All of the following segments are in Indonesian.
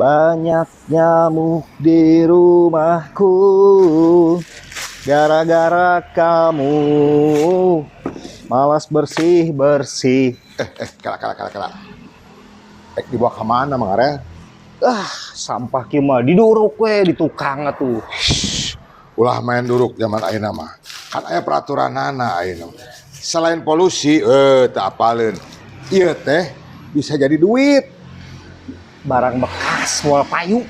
Banyak nyamuk di rumahku gara-gara kamu malas bersih-bersih. Kala. Dibawa kemana Mang Sampah kieu mah diduruk we di tukang atuh. Ulah main duruk zaman ayeuna mah. Kan aya peraturanana ayeuna. Selain polusi, teu apaleun. Ieu teh bisa jadi duit. Barang bekas moal payu.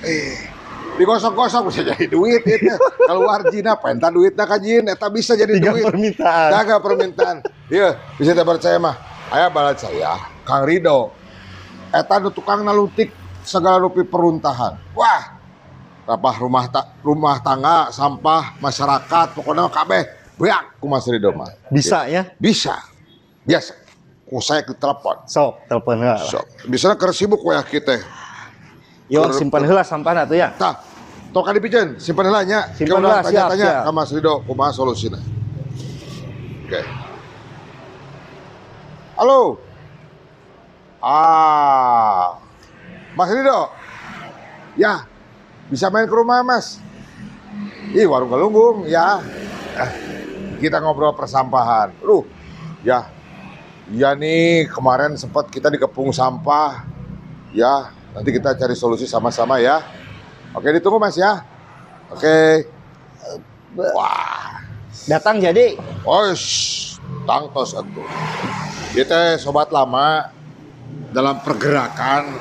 Digosok-gosok bisa jadi duit itu. Keluar jina penta duitna ka jin eta bisa jadi duit. Permintaan. Jaga permintaan. Ieu bisa teu percaya mah. Aya balad saya, Kang Rido. Eta nu tukang nalutik segala rupi peruntahan. Wah. Rapah rumah tangga, sampah, masyarakat, pokoknya kabeh beak ku Mas Rido mah. Bisa ya? Bisa. Biasa. Ku saya ke telepon. Sok, telepon heula. Sok. Biasana keur sibuk we kitu teh. Yo simpan heula sampahna atuh ya. Tah, tok dipijeun, simpen heula nya. Simpen heula, siap. Ka Mas Rido kumaha solusina. Oke. Halo. Mas Rido. Ya. Bisa main ke rumah, Mas. Warung Galunggung, ya. Kita ngobrol persampahan. Ya. Ya nih, kemarin sempat kita dikepung sampah. Ya. Nanti kita cari solusi sama-sama ya. Oke, ditunggu Mas ya. Oke. Wah. Datang jadi. Tangtos atuh. Kita sobat lama dalam pergerakan.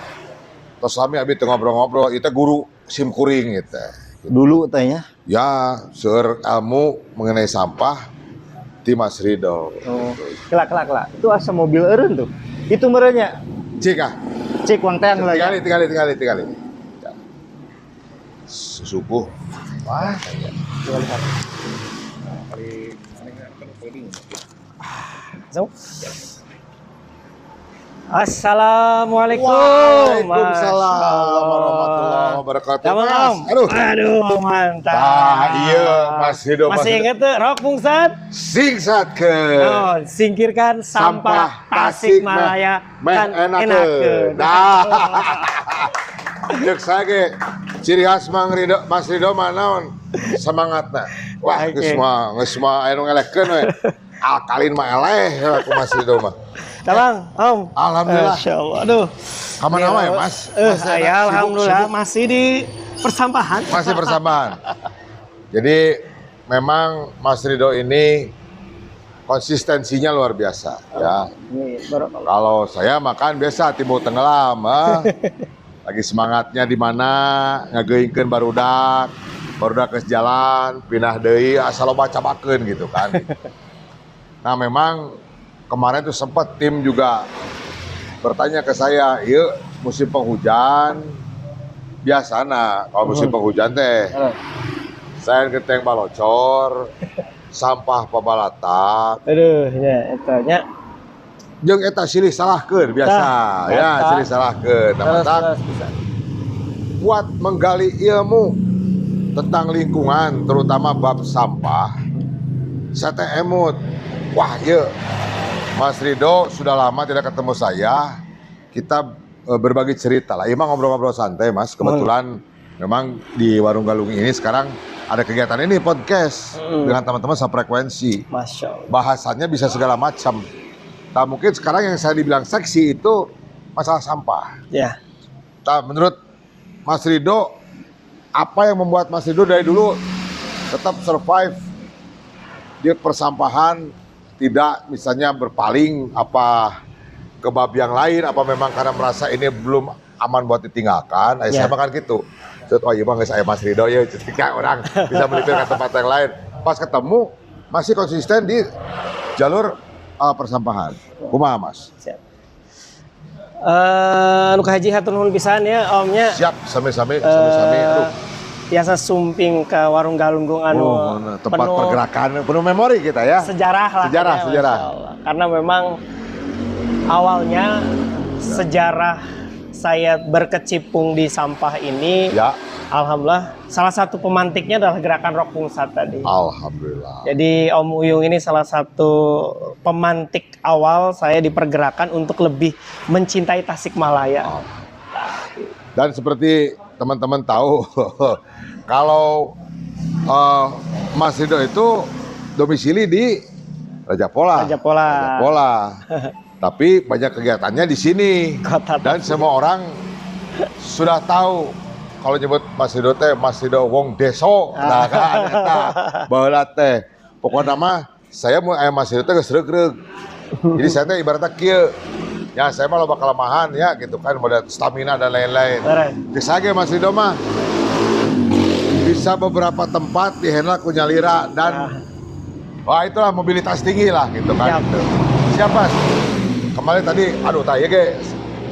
Terus kami abis ngobrol-ngobrol. Kita guru simkuring gitu. Dulu tanya. Ya, seur ilmu mengenai sampah di Mas Rido. Oh, kelak. Itu asa mobil eureun tuh. Itu merenya. Cik uang teh lah. Tinggali. Ya. Susuku. Wah, Assalamualaikum. Waalaikumsalam warahmatullahi wabarakatuh. Mas. Aduh, mantap. Iya, Mas Rido. Masih inget tuh, Rok Bungsat? Singsat ke. Singkirkan sampah Tasikmalaya kan enakeun. Cek sage ciri khas Mas Rido mah naon? Semangatna. Wah, geus mah anu ngelehkeun we. Alkalin mah eleh ku Mas Rido mah. Bang, Om. Alhamdulillah. Masyaallah. Aduh. Kapan nama ya, Mas? Saya alhamdulillah masih di persampahan. Masih persampahan. Jadi memang Mas Rido ini konsistensinya luar biasa ya. Kalau saya makan biasa timbul tenggelam, lagi semangatnya di mana ngageuingkeun barudak ke jalan, pindah deui asal loba cabakeun gitu kan. Nah, memang kemarin tuh sempat tim juga bertanya ke saya, "Ieu musim penghujan biasana kalau musim penghujan teh saya genteng balocor, sampah pabalatak." Aduh, ya eta nya. Jeung eta silih salahkeun biasa, ya silih salahkeun. Nah, buat menggali ilmu tentang lingkungan, terutama bab sampah, saya teh emut. Wah, ieu Mas Rido sudah lama tidak ketemu saya. Kita berbagi cerita lah. Emang ngobrol-ngobrol santai, Mas. Kebetulan memang di Warung Galung ini sekarang ada kegiatan ini podcast dengan teman-teman sefrekuensi. Masya Allah. Bahasannya bisa segala macam. Nah, mungkin sekarang yang saya dibilang seksi itu masalah sampah. Ya. Nah, menurut Mas Rido, apa yang membuat Mas Rido dari dulu tetap survive di persampahan, tidak misalnya berpaling apa ke bab yang lain, apa memang karena merasa ini belum aman buat ditinggalkan? Saya makan gitu. Oh iya bang, saya Mas Rido ya, ketika orang bisa melipir ke tempat yang lain. Pas ketemu masih konsisten di jalur persampahan. Kumaha Mas? Siap. Anu ka haji hatur nuhun pisan ya Omnya. Siap, sami-sami. Aduh. Biasa sumping ke Warung Galunggung anu tempat penuh pergerakan, penuh memori kita ya. Sejarah lah. Sejarah. Karena memang awalnya sejarah saya berkecimpung di sampah ini, alhamdulillah salah satu pemantiknya adalah gerakan Rok Bungsat tadi. Alhamdulillah. Jadi Om Uyung ini salah satu pemantik awal saya dipergerakan untuk lebih mencintai Tasikmalaya. Dan seperti teman-teman tahu, kalau Mas Rido itu domisili di Raja Pola. Raja Pola. Tapi banyak kegiatannya di sini. Dan semua orang sudah tahu kalau nyebut Mas Rido teh Mas Rido wong deso. Nah kan eta baheula teh. Pokoknya mah saya mau Mas Rido teh geus reug-reug. Jadi saya teh ibaratnya kieu. Ya saya mah loba kelemahan ya gitu kan, modal stamina dan lain-lain. Geus age Mas Rido mah bisa beberapa tempat dihandle ku nyalira dan wah itulah mobilitas tinggi lah gitu kan. Siapa? Kemarin tadi aduh tah ieu ge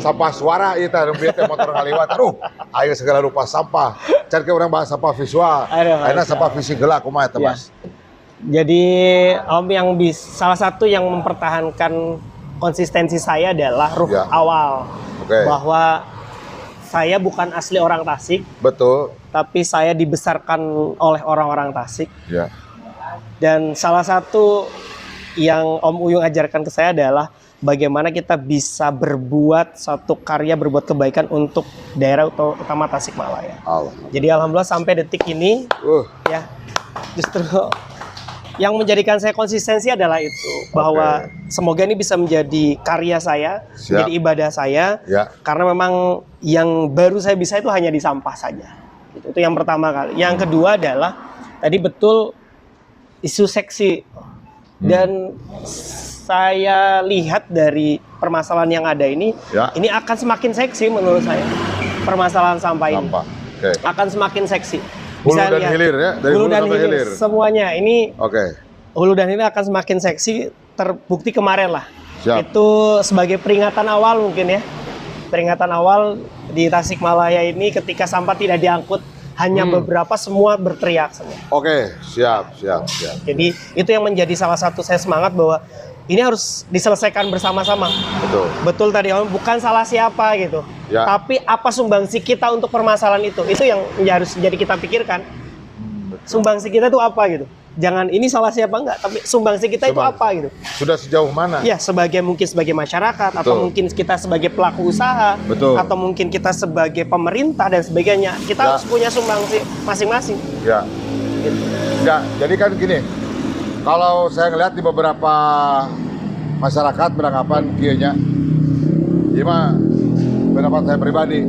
sampah suara ieu teh motor ngaliwat. Aduh, aya segala rupa sampah. Can ke urang bahas sampah visual. Ayeuna sampah fisik geula kumaha eta, Mas? Jadi Om yang salah satu yang mempertahankan konsistensi saya adalah ruh awal. Bahwa saya bukan asli orang Tasik. Betul. Tapi saya dibesarkan oleh orang-orang Tasik. Ya. Dan salah satu yang Om Uyung ajarkan ke saya adalah bagaimana kita bisa berbuat satu karya, berbuat kebaikan untuk daerah utama Tasikmalaya. Jadi alhamdulillah sampai detik ini, ya justru yang menjadikan saya konsistensi adalah itu, bahwa semoga ini bisa menjadi karya saya, menjadi ibadah saya, karena memang yang baru saya bisa itu hanya di sampah saja. Itu yang pertama kali. Yang kedua adalah tadi betul isu seksi, dan saya lihat dari permasalahan yang ada ini akan semakin seksi menurut saya. Permasalahan sampah ini akan semakin seksi. Hulu dan hilir ya, dari hulu dan hilir. Semuanya ini hulu dan hilir akan semakin seksi, terbukti kemarin lah. Itu sebagai peringatan awal mungkin ya. Peringatan awal di Tasikmalaya ini ketika sampah tidak diangkut, hanya beberapa, semua berteriak semua. Siap. Jadi itu yang menjadi salah satu saya semangat bahwa ini harus diselesaikan bersama-sama. Betul tadi Om, bukan salah siapa gitu. Tapi apa sumbangsi kita untuk permasalahan itu yang harus jadi kita pikirkan. Sumbangsi kita itu apa gitu. Jangan ini salah siapa enggak, tapi sumbangsi kita itu apa gitu. Sudah sejauh mana? Ya, mungkin sebagai masyarakat, atau mungkin kita sebagai pelaku usaha, atau mungkin kita sebagai pemerintah dan sebagainya. Kita harus punya sumbangsi masing-masing. Gitu. Jadi kan gini, kalau saya ngelihat di beberapa masyarakat beranggapan kieunya, ini mah pendapat saya pribadi,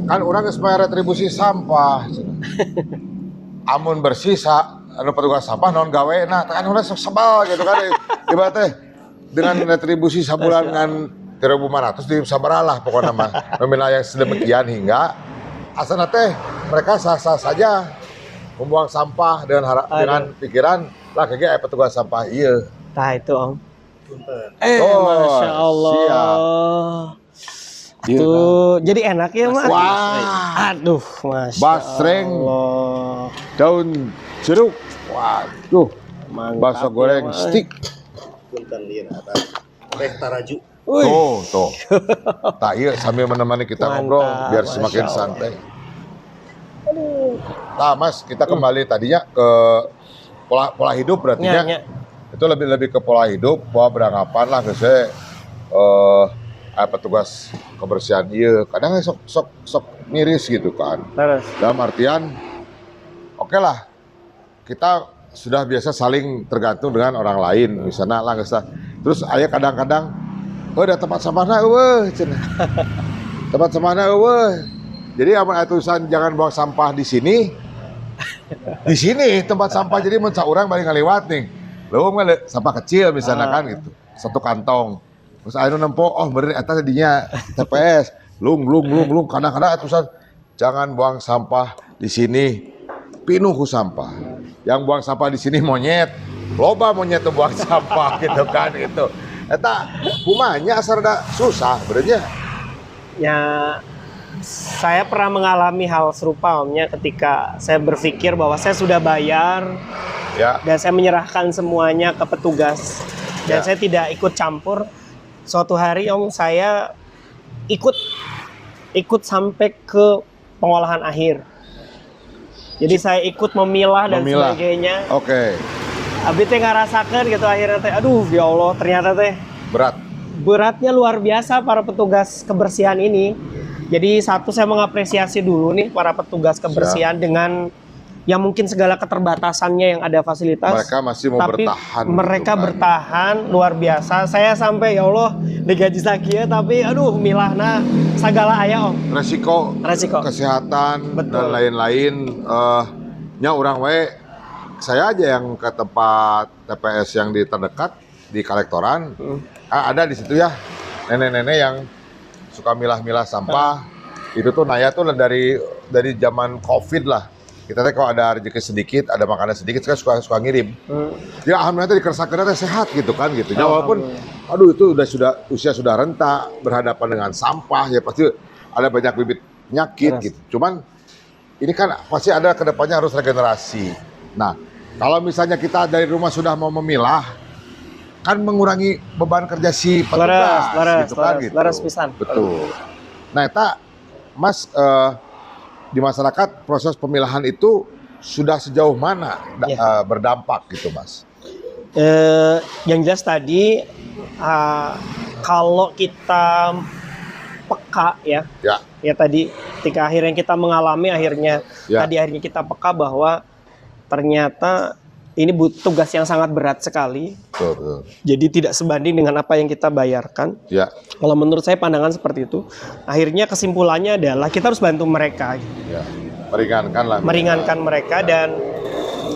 kan orang supaya retribusi sampah. Amun bersisa, anu petugas sampah non gawe, nah kan udah sebal gitu kan, ibaratnya dengan retribusi sabulan dengan 3.500 di sabaralah pokoknya mah nominal yang sedemikian hingga asal teh mereka sah-sah saja membuang sampah dengan pikiran lah kayak petugas sampah iya. Nah itu Om. Masya Allah. Tuh, jadi enak ya Mas. Wah, aduh, Masya basreng, Allah. Daun jeruk, waduh, bakso goreng stick. Punten lieur atas teh taraju. Tuh. Tak iya sambil menemani kita ngobrol biar semakin santai. Nah Mas, kita kembali tadinya ke pola hidup berarti ya. Itu lebih ke pola hidup, bahwa beranggapan lah ke saya petugas kebersihan iya kadang sok miris gitu kan. Dalam artian oke lah, kita sudah biasa saling tergantung dengan orang lain misalnya lah terus ayah kadang-kadang udah tempat sampahna tempat sampahna jadi aman tulisan jangan buang sampah di sini tempat sampah, jadi mun saurang balik ngaliwat nih leuweung sampah kecil misalnya kan gitu satu kantong. Terus akhirnya nempo, bener eta tadinya TPS, lung, kadang-kadang atusan jangan buang sampah di sini, pinuh ku sampah. Yang buang sampah di sini monyet, loba monyet tuh buang sampah gitu kan gitu. Eta kumanya asal rada susah berarti. Ya, saya pernah mengalami hal serupa Omnya ketika saya berpikir bahwa saya sudah bayar dan saya menyerahkan semuanya ke petugas dan saya tidak ikut campur. Suatu hari Om saya ikut sampai ke pengolahan akhir. Jadi saya ikut memilah dan sebagainya. Abi teh ngarasakeun gitu akhirnya teh, aduh ya Allah ternyata teh beratnya luar biasa para petugas kebersihan ini. Jadi satu, saya mengapresiasi dulu nih para petugas kebersihan dengan yang mungkin segala keterbatasannya yang ada fasilitas. Mereka masih mau tapi bertahan. mereka gitu kan. bertahan luar biasa. Saya sampai ya Allah digaji sakia tapi aduh milahna segala aya Om. Resiko kesehatan Betul. dan lain-lain. Nya orang we, saya aja yang ke tempat TPS yang di terdekat di kolektoran. Ada di situ ya nenek-nenek yang suka milah-milah sampah. Itu tuh Naya tuh dari zaman COVID lah. Kita teh kalau ada rezeki sedikit, ada makanan sedikit, kan suka ngirim. Ya alhamdulillah dikersakeun teh sehat gitu kan gitu. Ya, walaupun aduh itu usia sudah renta, berhadapan dengan sampah ya pasti ada banyak bibit penyakit gitu. Cuman ini kan pasti ada kedepannya harus regenerasi. Nah, kalau misalnya kita dari rumah sudah mau memilah, kan mengurangi beban kerja si petugas gitu kan gitu. Laras pisan. Betul. Nah, eta Mas di masyarakat proses pemilahan itu sudah sejauh mana berdampak gitu Mas? Yang jelas tadi kalau kita peka ya tadi ketika akhirnya kita mengalami akhirnya kita peka bahwa ternyata ini tugas yang sangat berat sekali. Betul. Jadi tidak sebanding dengan apa yang kita bayarkan. Ya. Kalau menurut saya pandangan seperti itu. Akhirnya kesimpulannya adalah kita harus bantu mereka. Ya. Meringankan mereka dan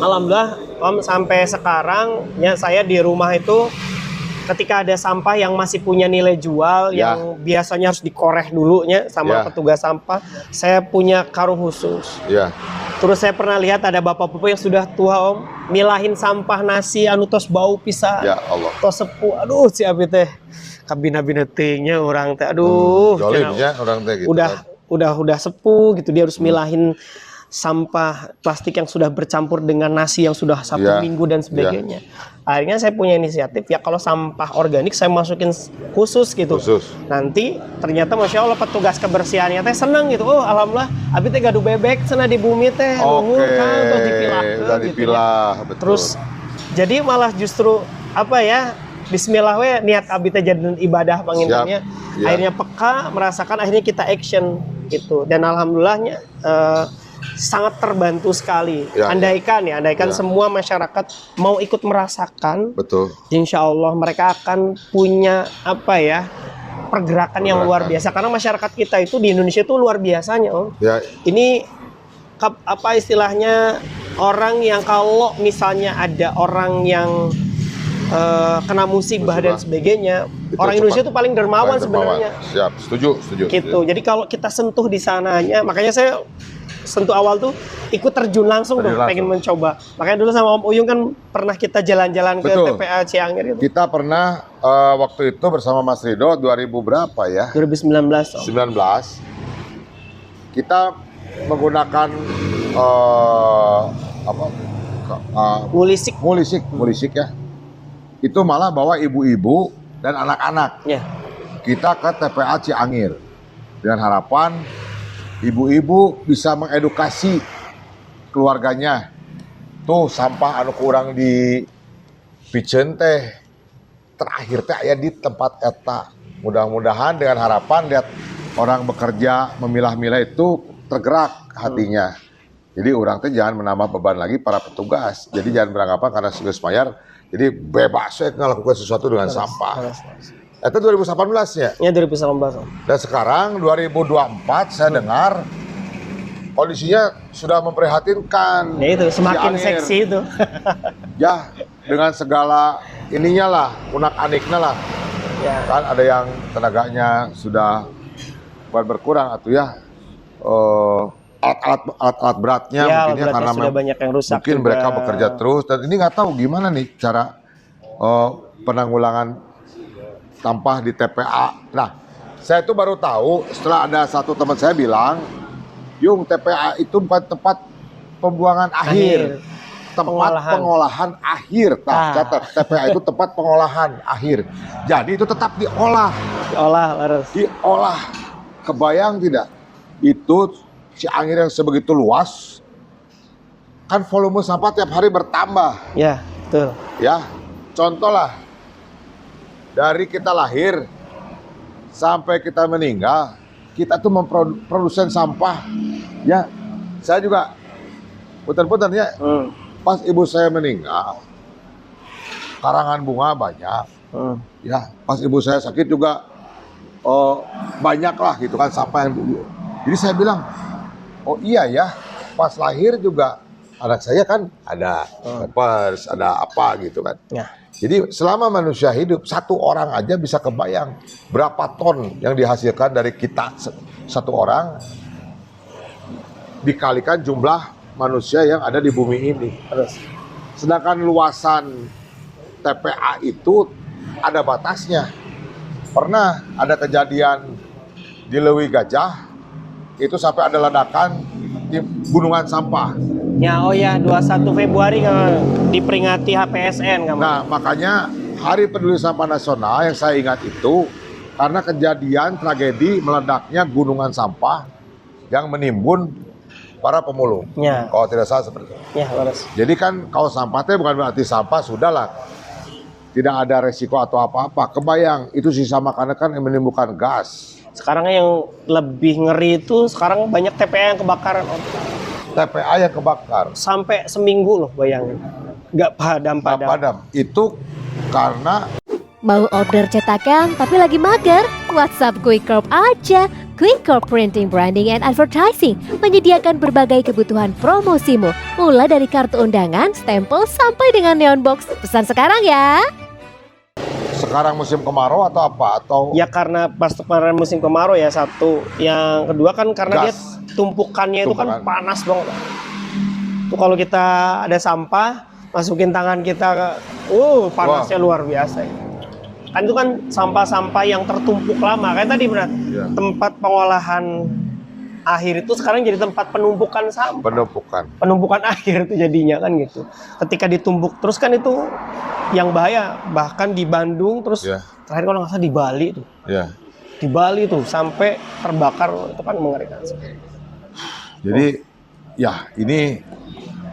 alhamdulillah Om sampai sekarang ya saya di rumah itu ketika ada sampah yang masih punya nilai jual yang biasanya harus dikoreh dulunya sama petugas sampah, saya punya karung khusus. Ya. Terus saya pernah lihat ada bapak-bapak yang sudah tua Om, milahin sampah nasi anu tos bau pisan. Ya Allah. Tos sepuh. Aduh si abi teh kabina-bina teuingnya orang teh. Aduh. Jolim ya orang teh gitu. Udah sepuh gitu, dia harus milahin sampah plastik yang sudah bercampur dengan nasi yang sudah 1 minggu dan sebagainya. Akhirnya saya punya inisiatif ya kalau sampah organik saya masukin khusus gitu. Nanti ternyata masya Allah petugas kebersihannya teh senang gitu. Oh alhamdulillah, abi teh gaduh bebek cenah di bumi teh luhur kan terus dipilah gitu ya. Betul. Terus jadi malah justru apa ya? Bismillah we niat abi teh jadi ibadah pangintennya. Akhirnya peka merasakan akhirnya kita action gitu dan alhamdulillahnya sangat terbantu sekali. Andaikan semua masyarakat mau ikut merasakan, betul. Insya Allah mereka akan punya pergerakan yang luar biasa. Karena masyarakat kita itu di Indonesia itu luar biasanya, Om. Ini istilahnya orang yang kalau misalnya ada orang yang kena musibah dan sebagainya, orang Indonesia itu paling dermawan sebenarnya. Siap, setuju. Gitu. Jadi kalau kita sentuh di sananya, makanya saya sentuh awal tuh ikut terjun langsung pengen mencoba. Makanya dulu sama Om Uyung kan pernah kita jalan-jalan ke TPA Ciangir gitu. Kita pernah waktu itu bersama Mas Rido 2000 berapa ya? 2019. 19. Kita menggunakan mulisik ya. Itu malah bawa ibu-ibu dan anak-anak. Kita ke TPA Ciangir dengan harapan ibu-ibu bisa mengedukasi keluarganya. Tuh sampah anu kurang di piceun teh terakhir teh aya di tempat eta. Mudah-mudahan dengan harapan lihat orang bekerja memilah-milah itu tergerak hatinya. Jadi orang teh jangan menambah beban lagi para petugas. Jadi jangan beranggapan karena sudah bayar jadi bebas saya melakukan sesuatu dengan sampah. Itu 2018 ya? Ya 2018. Dan sekarang 2024 saya dengar kondisinya sudah memprihatinkan. Ya itu semakin seksi itu. Ya dengan segala ininya lah, unak-aniknya lah. Kan ada yang tenaganya sudah berkurang atau alat-alat beratnya mungkin ya karena sudah banyak yang rusak. Mungkin juga. Mereka bekerja terus dan ini nggak tahu gimana nih cara penanggulangan sampah di TPA. Nah, saya itu baru tahu setelah ada satu teman saya bilang, Yung TPA itu bukan tempat pembuangan akhir, tempat pengolahan akhir. Catat, TPA itu tempat pengolahan akhir. Jadi itu tetap diolah. Diolah. Kebayang tidak? Itu Ciangir yang sebegitu luas, kan volume sampah tiap hari bertambah. Ya, betul. Ya, contoh lah. Dari kita lahir sampai kita meninggal kita tuh memproduksi sampah. Ya, saya juga putar-putar ya. Pas ibu saya meninggal, karangan bunga banyak. Ya, pas ibu saya sakit juga banyak lah gitu kan sampah yang. Jadi saya bilang, oh iya ya, pas lahir juga anak saya kan ada pampers, ada apa gitu kan. Ya. Jadi selama manusia hidup, satu orang aja bisa kebayang berapa ton yang dihasilkan dari kita satu orang dikalikan jumlah manusia yang ada di bumi ini. Sedangkan luasan TPA itu ada batasnya. Pernah ada kejadian di Lewi Gajah, itu sampai ada ledakan di gunungan sampah. Ya, oh ya, 21 Februari diperingati HPSN. Nah, makanya Hari Peduli Sampah Nasional yang saya ingat itu karena kejadian tragedi meledaknya gunungan sampah yang menimbun para pemulung. Ya. Kalau tidak salah seperti itu. Ya, harus. Jadi kan kalau sampah itu bukan berarti sampah, sudahlah. Tidak ada resiko atau apa-apa. Kebayang, itu sisa makanan kan yang menimbulkan gas. Sekarang yang lebih ngeri itu sekarang banyak TPA yang kebakaran. TPA yang kebakar. Sampai seminggu loh, bayangin. Nggak padam. Itu karena... Mau order cetakan tapi lagi mager? WhatsApp Quick Corp aja. Quick Corp Printing, Branding, and Advertising menyediakan berbagai kebutuhan promosimu. Mulai dari kartu undangan, stempel, sampai dengan neon box. Pesan sekarang ya! Sekarang musim kemarau atau apa? Atau ya karena pas kemarin musim kemarau ya satu. Yang kedua kan karena dia tumpukannya itu kan panas banget. Tuh kalau kita ada sampah, masukin tangan kita, panasnya luar biasa. Kan itu kan sampah-sampah yang tertumpuk lama. Kayak tadi benar, tempat pengolahan akhir itu sekarang jadi tempat penumpukan sampah. Penumpukan akhir itu jadinya kan gitu. Ketika ditumpuk terus kan itu yang bahaya. Bahkan di Bandung terus terakhir kalau nggak salah di Bali tuh. Di Bali tuh sampai terbakar, itu kan mengerikan. Jadi ya ini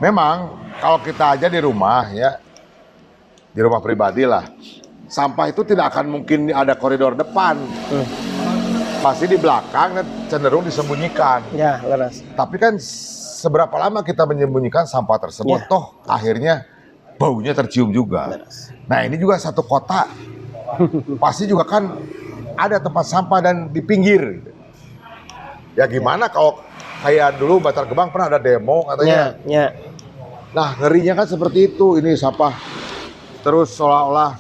memang kalau kita aja di rumah ya, di rumah pribadi lah, sampah itu tidak akan mungkin ada koridor depan. Pasti di belakang dan cenderung disembunyikan. Ya, leras. Tapi kan seberapa lama kita menyembunyikan sampah tersebut, toh akhirnya baunya tercium juga. Leras. Nah ini juga satu kota, pasti juga kan ada tempat sampah dan di pinggir. Ya gimana kalau kayak dulu Bantar Gebang pernah ada demo katanya. Nah ngerinya kan seperti itu, ini sampah terus seolah-olah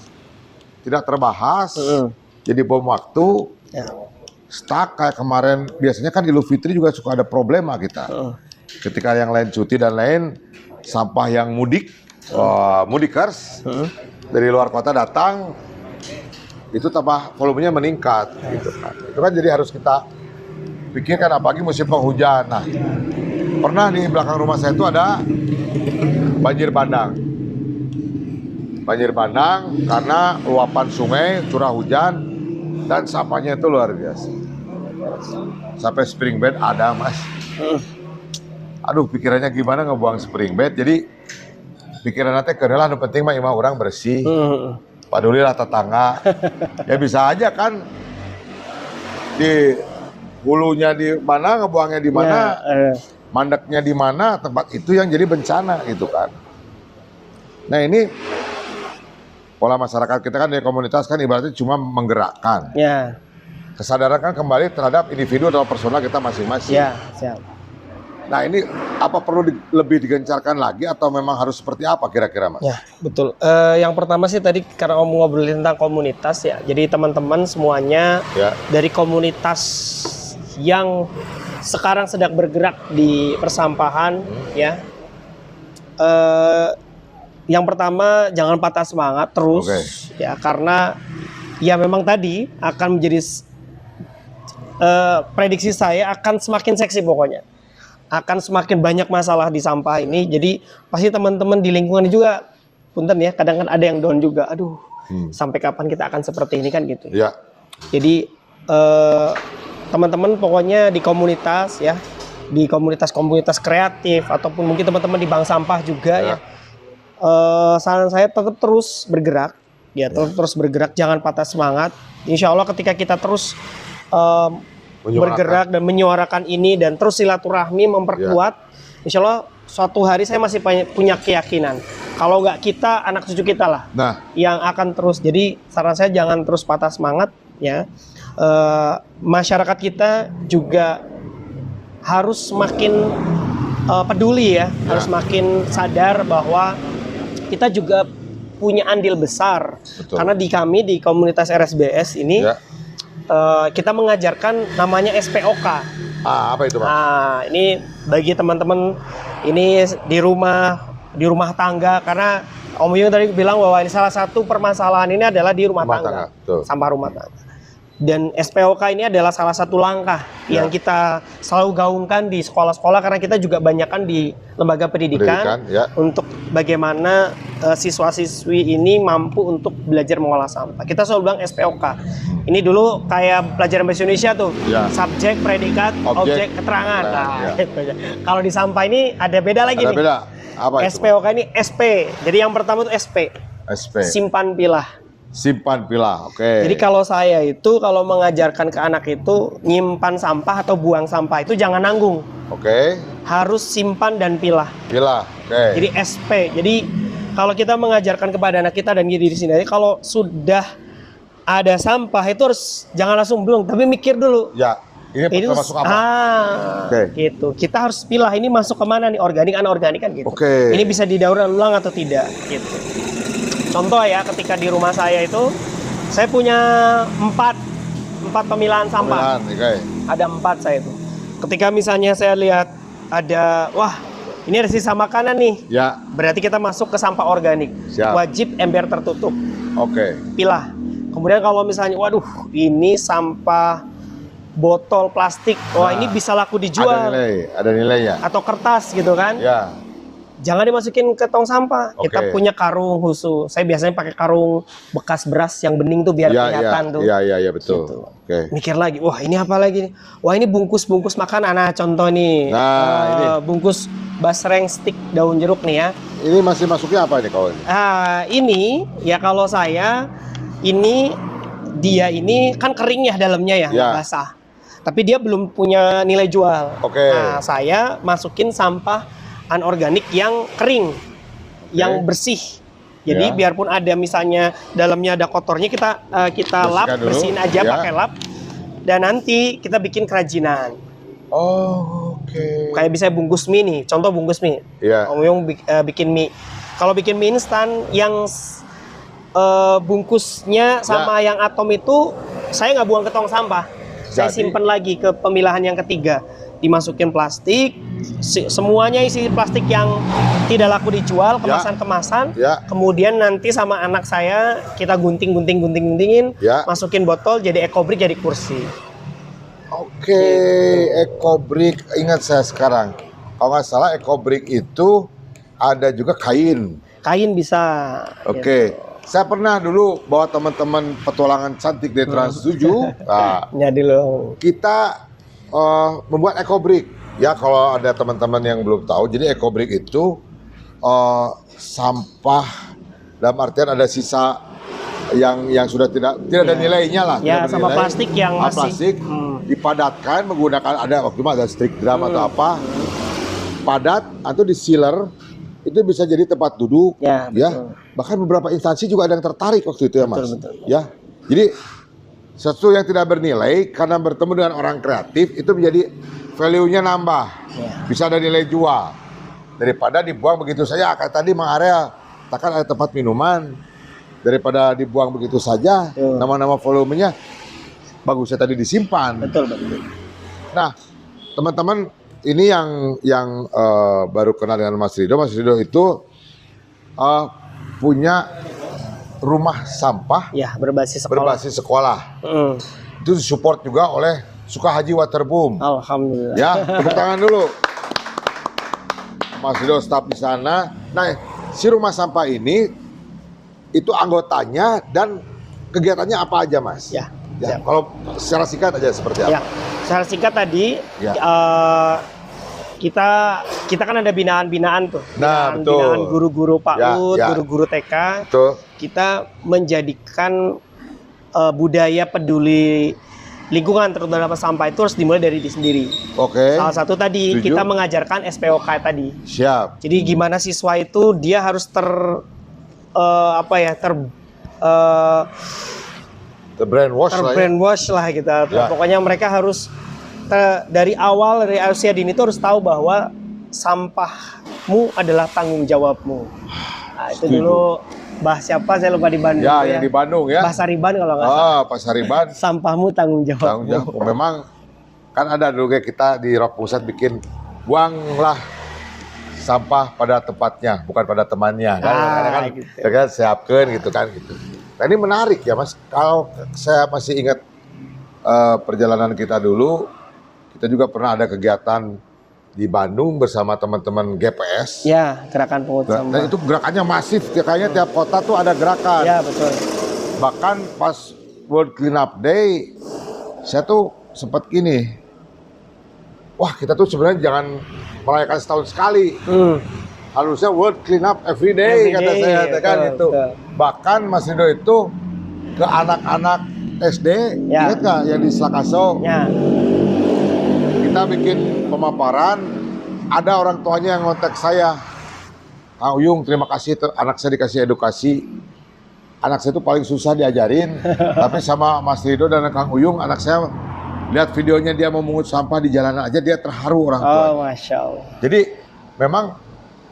tidak terbahas, jadi bom waktu, stuck kayak kemarin. Biasanya kan Idul Fitri juga suka ada problema kita. Ketika yang lain cuti dan lain, sampah yang mudikers dari luar kota datang, itu tambah volumenya meningkat. Gitu kan. Itu kan jadi harus kita pikirkan, apalagi musim penghujan. Nah, pernah di belakang rumah saya itu ada banjir bandang. Banjir bandang karena luapan sungai, curah hujan, dan sampahnya itu luar biasa. Sampai spring bed ada, Mas. Aduh, pikirannya gimana ngebuang spring bed. Jadi pikiran nanti kerelah, penting mah imah orang bersih. Padulilah tetangga. Ya bisa aja kan di hulunya di mana, ngebuangnya di mana, mandeknya di mana, tempat itu yang jadi bencana gitu kan. Nah ini pola masyarakat kita kan di komunitas kan ibaratnya cuma menggerakkan. Kesadaran kan kembali terhadap individu atau personal kita masing-masing. Siap. Nah ini apa perlu lebih digencarkan lagi atau memang harus seperti apa kira-kira, Mas? Ya betul. Yang pertama sih tadi karena Om ngobrolin tentang komunitas ya. Jadi teman-teman semuanya dari komunitas yang sekarang sedang bergerak di persampahan ya. Yang pertama jangan patah semangat terus ya, karena ya memang tadi akan menjadi prediksi saya akan semakin seksi pokoknya. Akan semakin banyak masalah di sampah ini. Jadi pasti teman-teman di lingkungan juga punten ya, kadang kan ada yang down juga. Aduh, sampai kapan kita akan seperti ini kan gitu. Ya. Jadi teman-teman pokoknya di komunitas ya, di komunitas-komunitas kreatif ataupun mungkin teman-teman di bank sampah juga ya. Saran saya tetap terus bergerak ya, terus bergerak, jangan patah semangat. Insya Allah ketika kita terus bergerak dan menyuarakan ini dan terus silaturahmi memperkuat. Insya Allah suatu hari saya masih punya keyakinan kalau nggak kita, anak cucu kita lah yang akan terus. Jadi saran saya jangan terus patah semangat ya. Masyarakat kita juga harus makin peduli ya, harus makin sadar bahwa kita juga punya andil besar. Karena di kami di komunitas RSBS ini kita mengajarkan namanya SPOK. Apa itu, Pak? Ini bagi teman-teman ini di rumah tangga, karena Om Yung tadi bilang bahwa ini salah satu permasalahan ini adalah di rumah tangga. Sampah rumah tangga. Dan SPOK ini adalah salah satu langkah yang kita selalu gaungkan di sekolah-sekolah, karena kita juga banyakkan di lembaga pendidikan untuk bagaimana siswa-siswi ini mampu untuk belajar mengolah sampah. Kita selalu bilang SPOK. Ini dulu kayak pelajaran bahasa Indonesia tuh, subjek, predikat, objek, keterangan. Gitu aja. Kalau di sampah ini ada beda lagi nih. Beda. Apa itu? SPOK ini SP. Jadi yang pertama itu SP. Simpan pilah. Simpan pilah, oke. Jadi kalau saya itu kalau mengajarkan ke anak itu nyimpan sampah atau buang sampah itu jangan nanggung. Oke. Harus simpan dan pilah. Pilah, oke. Jadi SP. Jadi kalau kita mengajarkan kepada anak kita dan diri sendiri, kalau sudah ada sampah itu harus jangan langsung belum, tapi mikir dulu. Ya. Ini masuk apa? Gitu. Kita harus pilah ini masuk kemana nih, organik, anorganik kan gitu. Ini bisa didaur ulang atau tidak gitu. Contoh ya, ketika di rumah saya itu saya punya empat pemilahan sampah. Ada 4 saya itu. Ketika misalnya saya lihat ada, wah ini ada sisa makanan nih. Berarti kita masuk ke sampah organik. Wajib ember tertutup. Pilah. Kemudian kalau misalnya, waduh ini sampah botol plastik, wah ini bisa laku dijual. Ada nilainya. Atau kertas gitu kan. Jangan dimasukin ke tong sampah. Kita punya karung khusus. Saya biasanya pakai karung bekas beras yang bening tuh biar kelihatan tuh. Iya betul. Gitu. Mikir lagi, wah ini apa lagi nih? Wah ini bungkus makanan. Nah contoh nih, ini bungkus basreng stick daun jeruk nih ya. Ini masih masuknya apa nih kalau ini? Ini ya kalau saya dia ini kan kering ya dalamnya ya, basah. Tapi dia belum punya nilai jual. Nah saya masukin sampah anorganik yang kering, yang bersih. Jadi biarpun ada misalnya dalamnya ada kotornya, kita lap, bersihin aja pakai lap, dan nanti kita bikin kerajinan. Kayak bisa bungkus mie nih, contoh bungkus mie. Om Yung bikin mie. Kalau bikin mie instan yang bungkusnya sama yang atom itu, saya nggak buang ke tong sampah. Saya simpan lagi ke pemilahan yang ketiga. Dimasukin plastik, semuanya isi plastik yang tidak laku dijual, kemasan-kemasan. Kemudian nanti sama anak saya kita gunting-guntingin, masukin botol jadi ekobrik, jadi kursi. Ekobrik. Ingat saya sekarang, kalau nggak salah ekobrik itu ada juga kain. Kain bisa. Gitu. Saya pernah dulu bawa teman-teman petualangan cantik dari Trans 7. Kita membuat ekobrik. Ya kalau ada teman-teman yang belum tahu, jadi ekobrik itu sampah dalam artian ada sisa yang sudah tidak ada nilainya lah. Sampah plastik yang masih dipadatkan menggunakan waktu itu ada stick drum atau apa, padat atau di sealer, itu bisa jadi tempat duduk. Bahkan beberapa instansi juga ada yang tertarik waktu itu ya Mas. Jadi sesuatu yang tidak bernilai karena bertemu dengan orang kreatif itu menjadi value-nya nambah. Bisa ada nilai jual. Daripada dibuang begitu saja. Kayak tadi Mang Arya, takkan ada tempat minuman. Daripada dibuang begitu saja, nama-nama volumenya bagusnya tadi disimpan. Nah, teman-teman ini yang baru kenal dengan Mas Ridho. Mas Ridho itu punya rumah sampah berbasis sekolah. Itu disupport juga oleh Sukahaji Waterboom. Alhamdulillah. Tepuk tangan dulu. Mas Ridho staf di sana. Nah, si rumah sampah ini itu anggotanya dan kegiatannya apa aja, Mas? Kalau secara singkat aja seperti apa? Secara singkat tadi kita kan ada binaan-binaan tuh. Binaan guru-guru PAUD, guru-guru TK. Kita menjadikan budaya peduli lingkungan terutama sampah itu harus dimulai dari diri sendiri. Oke. Salah satu tadi Setuju. kita mengajarkan SPOK tadi. Siap. Jadi gimana siswa itu dia harus Brainwash lah ya. terbrainwash lah gitu. Ya. Pokoknya mereka harus dari awal dari usia dini itu harus tahu bahwa sampahmu adalah tanggung jawabmu. Nah, itu Setuju. dulu bahas siapa saya lupa di Bandung. Ya, itu yang di Bandung ya. Bahasa Riban kalau nggak salah. Pasariban. Sampahmu tanggung jawabmu. Tanggung jawab. Memang kan ada dulu kayak kita di Rock Pusat bikin buanglah sampah pada tempatnya, bukan pada temannya. Kan, kan, gitu. ya kan siapkan gitu kan gitu. Nah ini menarik ya Mas. Kalau saya masih ingat perjalanan kita dulu, kita juga pernah ada kegiatan di Bandung bersama teman-teman GPS. Ya, gerakan pungut Dan sampah. itu gerakannya masif, kayaknya tiap kota tuh ada gerakan. Ya, betul. Bahkan pas World Cleanup Day, saya tuh sempat gini, wah kita tuh sebenarnya jangan merayakan setahun sekali. Harusnya World Cleanup Every Day, kata day, saya, kan betul, gitu. betul. Bahkan Mas Rido itu ke anak-anak SD, Ya. ingat nggak yang di Slakaso? Ya, Kita bikin pemaparan, ada orang tuanya yang ngontak saya, Kang Uyung terima kasih, anak saya dikasih edukasi. Anak saya itu paling susah diajarin, tapi sama Mas Rido dan Kang Uyung, anak saya lihat videonya dia memungut sampah di jalanan aja dia terharu orang tua. oh Masya Allah. Jadi memang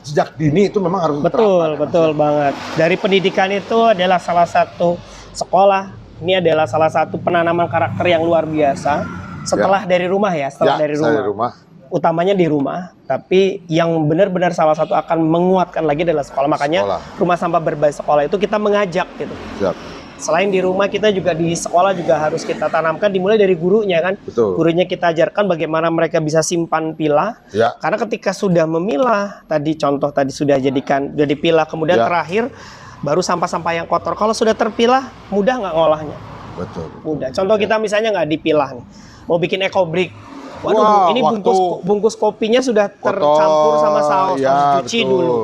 sejak dini itu memang harus Betul, betul banget. Dari pendidikan itu adalah salah satu sekolah. Ini adalah salah satu penanaman karakter yang luar biasa. Setelah dari rumah ya, setelah Ya, dari saya rumah. Utamanya di rumah, tapi yang benar-benar salah satu akan menguatkan lagi adalah sekolah. Makanya Sekolah. rumah sampah berbasis sekolah itu kita mengajak gitu. Siap. Selain di rumah, kita juga di sekolah juga harus kita tanamkan, dimulai dari gurunya kan. Betul. Gurunya kita ajarkan bagaimana mereka bisa simpan pilah. Ya. Karena ketika sudah memilah, tadi contoh tadi sudah dipilah, kemudian Ya. terakhir baru sampah-sampah yang kotor. Kalau sudah terpilah, mudah nggak ngolahnya? Betul. Mudah. Contoh kita misalnya nggak dipilah nih, mau bikin ekobrik. Waduh, Wah, ini waktu bungkus kopinya sudah tercampur sama saus, ya, harus cuci betul, dulu.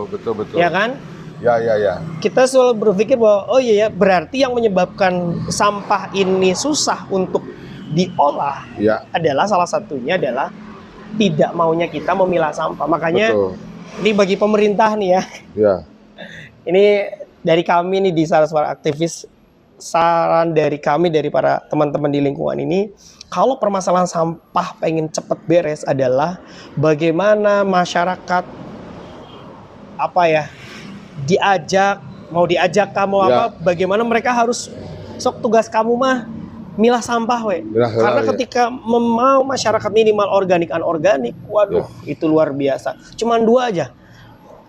Betul. Ya kan? Ya. Kita selalu berpikir bahwa oh iya ya, berarti yang menyebabkan sampah ini susah untuk diolah Ya. adalah salah satunya adalah tidak maunya kita memilah sampah. Makanya Betul. ini bagi pemerintah nih ya. Ya. Ini dari kami nih di Saraswara Aktivis, saran dari kami dari para teman-teman di lingkungan ini, kalau permasalahan sampah pengen cepet beres adalah bagaimana masyarakat diajak kamu Ya. bagaimana mereka harus sok tugas kamu mah milah sampah karena ya. ketika mau masyarakat minimal organik anorganik, waduh itu luar biasa. Cuman 2 aja,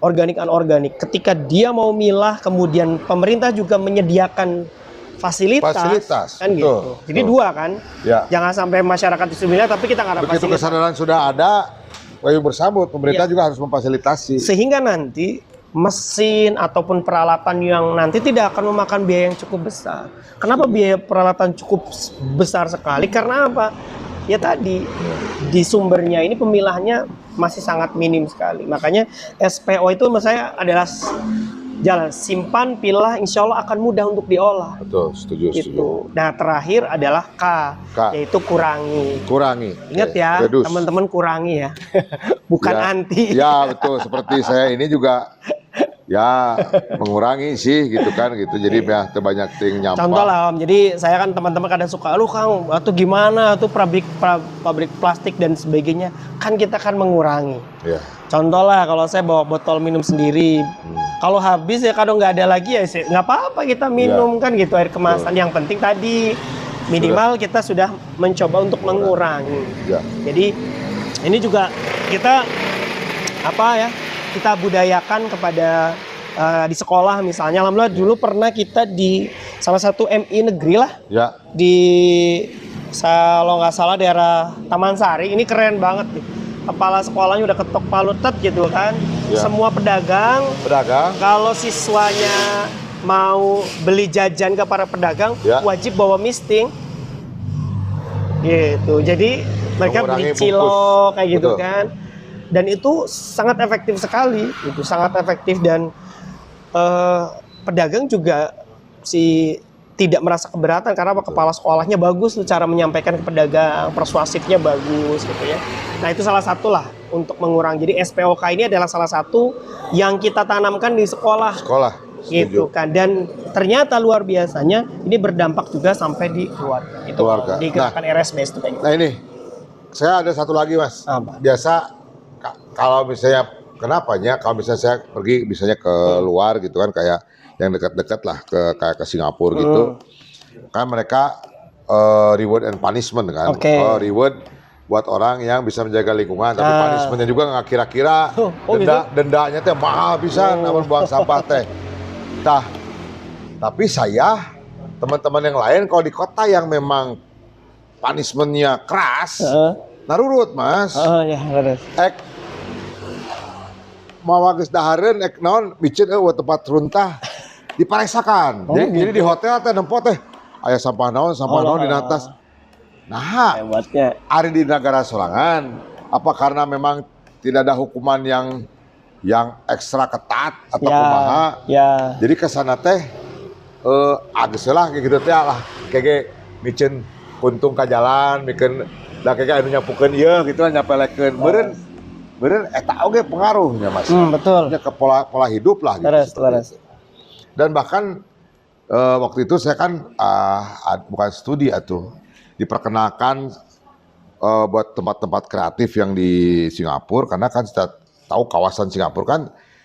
organik anorganik. Ketika dia mau milah, kemudian pemerintah juga menyediakan fasilitas kan betul, gitu. Jadi betul. 2 kan. Ya. Jangan sampai masyarakat disuruh milah tapi kita nggak ada Begitu fasilitas. kesadaran sudah ada, wayung bersambut, pemerintah juga harus memfasilitasi. Sehingga nanti mesin ataupun peralatan yang nanti tidak akan memakan biaya yang cukup besar. Kenapa biaya peralatan cukup besar sekali? Karena apa? Ya tadi di sumbernya ini pemilahnya masih sangat minim sekali. Makanya SPO itu menurut saya adalah jalan simpan, pilah, insya Allah akan mudah untuk diolah. Betul, setuju. Itu. Nah terakhir adalah K, yaitu kurangi. Ingat ya, Reduce. teman-teman kurangi ya, bukan Ya. anti. Ya betul, seperti saya ini juga ya mengurangi sih gitu kan gitu. Jadi ya banyak ting nyampah. Contoh lah Om, jadi saya kan teman-teman kadang suka, lu Kang, atau gimana tuh pabrik plastik dan sebagainya. Kan kita kan mengurangi. Ya. Contoh lah kalau saya bawa botol minum sendiri, kalau habis ya kalau nggak ada lagi ya nggak apa-apa kita minum kan gitu air kemasan. Yang penting tadi minimal kita sudah mencoba untuk mengurangi. Ya. Jadi ini juga kita kita budayakan kepada di sekolah misalnya. Alhamdulillah dulu pernah kita di salah satu MI negeri lah Ya. di kalau nggak salah daerah Taman Sari. Ini keren banget nih. Kepala sekolahnya udah ketok palu tet gitu kan. Ya. Semua pedagang kalau siswanya mau beli jajan ke para pedagang wajib bawa misting. Gitu. Jadi mereka Mengurangi beli cilok kayak gitu. Betul. Kan. Dan itu sangat efektif sekali. Itu sangat efektif dan pedagang juga si tidak merasa keberatan karena kepala sekolahnya bagus tuh cara menyampaikan ke pedagang, persuasifnya bagus gitu ya. Nah itu salah satu lah untuk mengurangi. Jadi SPOK ini adalah salah satu yang kita tanamkan di sekolah. Gitu kan, dan ternyata luar biasanya ini berdampak juga sampai di keluarga. Itu di gerakan RSBS itu kayak gitu. Nah ini saya ada satu lagi Mas. Apa? Biasa kalau misalnya kalau misalnya saya pergi misalnya ke luar gitu kan, kayak yang dekat-dekat lah kayak ke Singapura gitu, kan mereka reward and punishment kan. Reward buat orang yang bisa menjaga lingkungan, tapi punishmentnya juga nggak kira-kira dendanya teh mahal pisan namun buang sampah teh. Nah, tapi saya, teman-teman yang lain kalau di kota yang memang punishmentnya keras, narurut Mas. Ya, beres. Mau geus dahareun naon micin tempat runtah diparesakan. Jadi di hotel teh nempo teh aya sampah naon di atas. Nah, hebatnya. Ari di negara sorangan, apa karena memang tidak ada hukuman yang ekstra ketat atau kumaha. Jadi kesana teh agak lah kayak gitu teh lah kayak micin untung ka jalan mikeun da kayak anu nyapukeun ieu gitu nyapelekeun beureun eta oge pengaruhnya Mas. Betul. Ke pola hidup lah gitu. Dan bahkan waktu itu saya kan bukan studi atuh diperkenalkan buat tempat-tempat kreatif yang di Singapura, karena kan kita tahu kawasan Singapura kan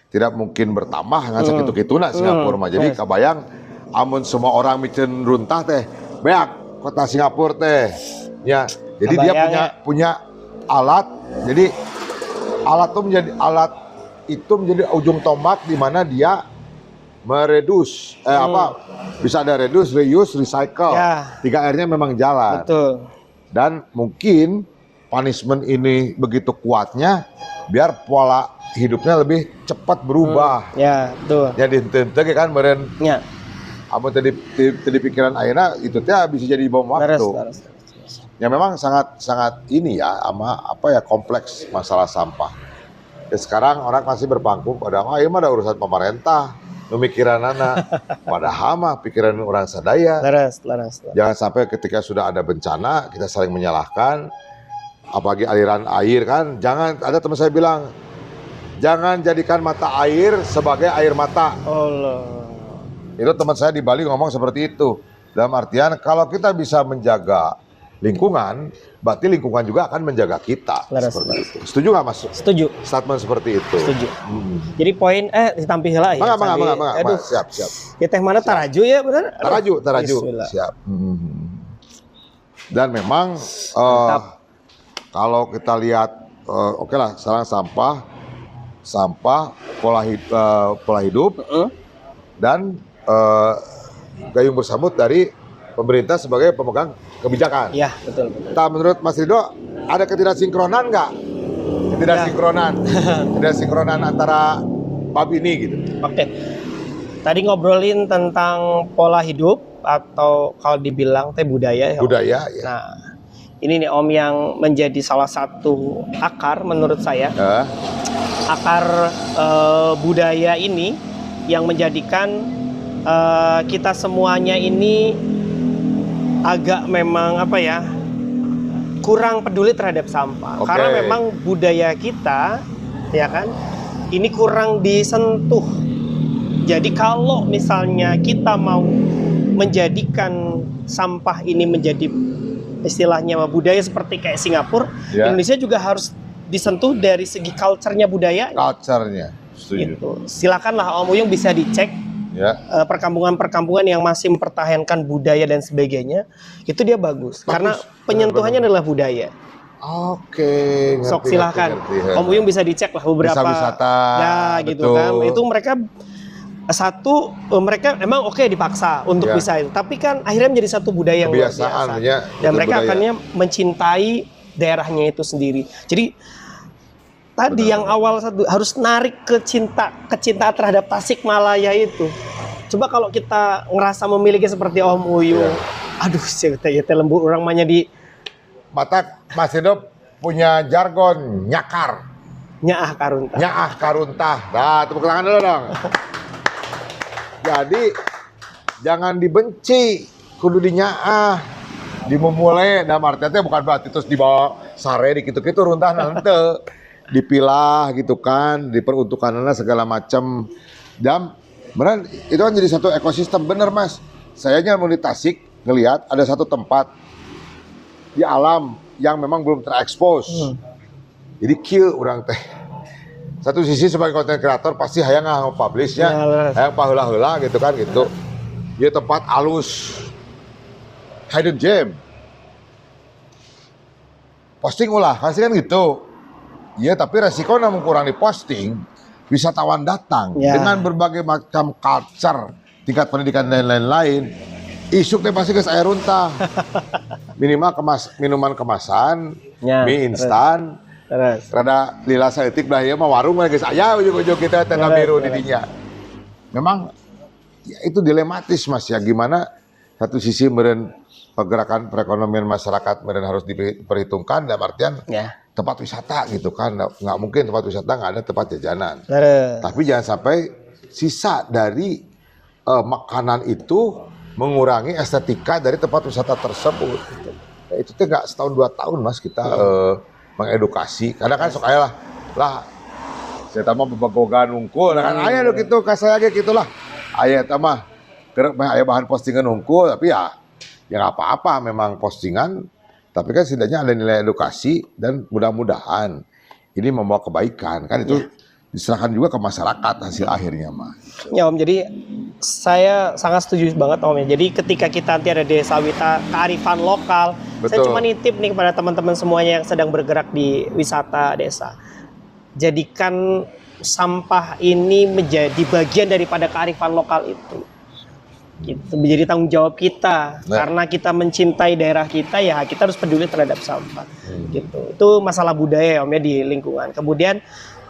tidak mungkin bertambah dengan sakitu-kituna Singapura mah. Jadi kabayang amun semua orang micin runtah teh beak kota Singapura teh. Ya, jadi dia punya alat. Jadi alat itu menjadi ujung tombak di mana dia meredus bisa ada reduce, reuse, recycle. 3R-nya memang jalan. Betul. Dan mungkin punishment ini begitu kuatnya biar pola hidupnya lebih cepat berubah. Ya, betul. Ya dihenteu kan meureun. Ya. Amun tadi pikiran ayeuna itu teh bisa jadi bom waktu. Ya memang sangat ini ya kompleks masalah sampah. Ya sekarang orang masih berpangku pada ieu mah ada urusan pemerintah, pemikiranana. Padahal mah pikiran orang sadaya. Laras. Jangan sampai ketika sudah ada bencana kita saling menyalahkan. Apalagi aliran air kan, ada teman saya bilang, jangan jadikan mata air sebagai air mata. Allah. Itu teman saya di Bali ngomong seperti itu. Dalam artian kalau kita bisa menjaga lingkungan, berarti lingkungan juga akan menjaga kita. Seperti itu. Setuju nggak Mas? Setuju. Statement seperti itu. Setuju. Jadi poin ditampil lah ya. Mangga. Siap. Ya teh mana taraju ya benar? Taraju. Siap. Dan memang kalau kita lihat, oke lah, sekarang sampah, pola hidup, dan gayung bersambut dari pemerintah sebagai pemegang kebijakan. Iya, betul. Nah, menurut Mas Ridho, ada ketidaksinkronan nggak? Ketidaksinkronan antara bab ini gitu. Oke. Tadi ngobrolin tentang pola hidup atau kalau dibilang budaya. Budaya, ya. Nah, ini nih Om yang menjadi salah satu akar menurut saya. Akar budaya ini yang menjadikan kita semuanya ini agak memang kurang peduli terhadap sampah. Karena memang budaya kita ya kan ini kurang disentuh. Jadi kalau misalnya kita mau menjadikan sampah ini menjadi istilahnya budaya seperti kayak Singapura, Indonesia juga harus disentuh dari segi culture-nya budaya. Culture-nya, setuju. Gitu. Silakanlah Om Uyung bisa dicek perkampungan-perkampungan yang masih mempertahankan budaya dan sebagainya, itu dia bagus. Karena penyentuhannya adalah budaya. Oke. Sok silakan. Om Uyung bisa dicek lah beberapa. Bisa wisata. Ya gitu kan. Itu mereka mereka emang dipaksa untuk bisa itu, tapi kan akhirnya menjadi satu budaya yang luar biasa. Dan mereka akhirnya mencintai daerahnya itu sendiri. Jadi tadi yang awal harus narik kecintaan terhadap Tasikmalaya itu. Coba kalau kita ngerasa memiliki seperti Om Uyung, aduh sih lembut orang mahnya di mata Mas Ridho punya jargon nyakar. Nyaah karuntah. Nyaah karuntah. Nah, tepuk tangan dulu dong. Jadi jangan dibenci, kudu dinyaah, dimulai. Nah artinya bukan berarti terus dibawa sare di gitu-gitu runtah nanti. Dipilah gitu kan, diperuntukannya segala macam. Dan beneran itu kan jadi satu ekosistem, bener Mas. Sayanya mau di Tasik ngelihat ada satu tempat di alam yang memang belum terekspos. Jadi kieu orang teh. Satu sisi sebagai konten kreator pasti hayang nge-publish-nya, hayang paheula-heula gitu kan gitu. Dia tempat alus, hidden gem. Posting ulah, kasih kan gitu. Iya, tapi resiko namun kurang diposting, wisatawan datang dengan berbagai macam culture, tingkat pendidikan dan lain-lain. Isuk teh pasti geus aya runtah. Minimal minuman kemasan, mie instan, rada lila saeutik lah ya mah warung geus aya ujug-ujug kita teh biru di dinya. Memang ya, itu dilematis Mas ya, gimana satu sisi meureun pergerakan perekonomian masyarakat meureun harus diperhitungkan dalam artian tempat wisata gitu kan, nggak mungkin tempat wisata nggak ada tempat jajanan. Tapi jangan sampai sisa dari makanan itu mengurangi estetika dari tempat wisata tersebut. Itu tuh nggak setahun 2 tahun Mas kita mengedukasi. Kadang kan sok aya lah saya tambah bebagogan unggul, kan aya lo gitu kasaya ge gitulah. Aya teh mah keur aya bahan postingan unggul, tapi ya nggak apa-apa memang postingan. Tapi kan setidaknya ada nilai edukasi dan mudah-mudahan ini membawa kebaikan. Kan itu diserahkan juga ke masyarakat hasil akhirnya mah. Ya Om, jadi saya sangat setuju banget Om ya. Jadi ketika kita nanti ada desa wisata kearifan lokal, saya cuma nitip nih kepada teman-teman semuanya yang sedang bergerak di wisata desa. Jadikan sampah ini menjadi bagian daripada kearifan lokal itu. Gitu, menjadi tanggung jawab kita karena kita mencintai daerah kita, ya kita harus peduli terhadap sampah gitu. Itu masalah budaya Om ya di lingkungan. Kemudian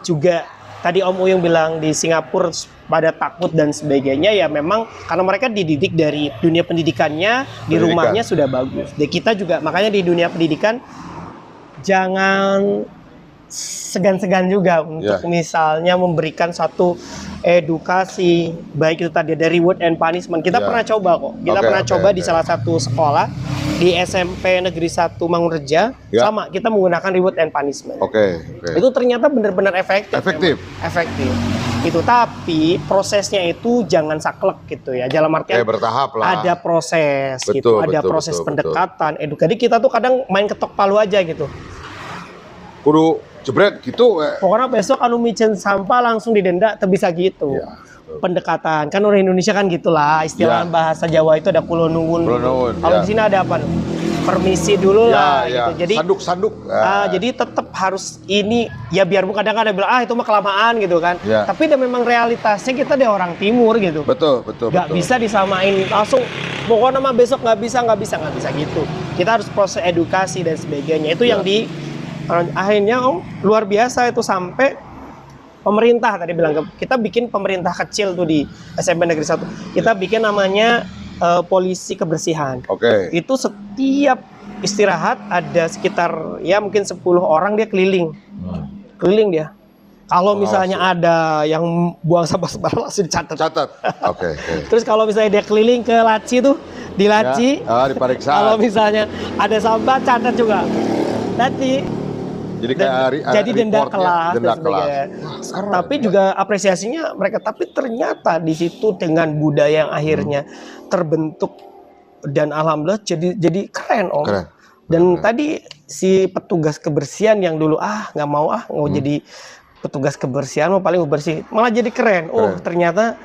juga tadi Om Uyung bilang di Singapura pada takut dan sebagainya, ya memang karena mereka dididik dari dunia pendidikannya di rumahnya sudah bagus. Dan kita juga makanya di dunia pendidikan jangan segan-segan juga untuk misalnya memberikan satu edukasi, baik itu tadi dari reward and punishment. Kita pernah coba kok. Kita pernah coba di salah satu sekolah di SMP Negeri 1 Mangunreja, sama kita menggunakan reward and punishment. Itu ternyata benar-benar efektif. Itu tapi prosesnya itu jangan saklek gitu ya. Dalam artian bertahap lah. Ada proses gitu, ada proses pendekatan, edukasi. Kita tuh kadang main ketok palu aja gitu. Kudu jebret gitu. Pokoknya besok anu micen sampah langsung didenda, teu bisa gitu. Pendekatan kan orang Indonesia kan gitulah, istilah bahasa Jawa itu ada kulo nuwun. Kalau di sini ada apa? Permisi dulu lah gitu. Jadi sanduk. Jadi tetap harus ini ya, biar kadang-kadang bilang itu mah kelamaan gitu kan. Tapi udah memang realitasnya kita di orang timur gitu. Betul. Gak bisa disamain langsung. Pokoknya mah besok nggak bisa gitu. Kita harus proses edukasi dan sebagainya. Itu yang di akhirnya Om luar biasa itu sampai pemerintah tadi bilang kita bikin pemerintah kecil tuh di SMP Negeri 1. Kita bikin namanya polisi kebersihan. Itu setiap istirahat ada sekitar ya mungkin 10 orang dia keliling. Keliling dia. Kalau misalnya ada yang buang sampah sembarangan langsung dicatat. Terus kalau misalnya dia keliling ke laci tuh, di laci diperiksa. Kalau misalnya ada sampah catat juga. Nanti jadi denda kelas. Tapi juga apresiasinya mereka. Tapi ternyata di situ dengan budaya yang akhirnya terbentuk dan alhamdulillah jadi keren Om. Dan tadi si petugas kebersihan yang dulu nggak mau jadi petugas kebersihan, mau paling bersih, malah jadi keren. Ternyata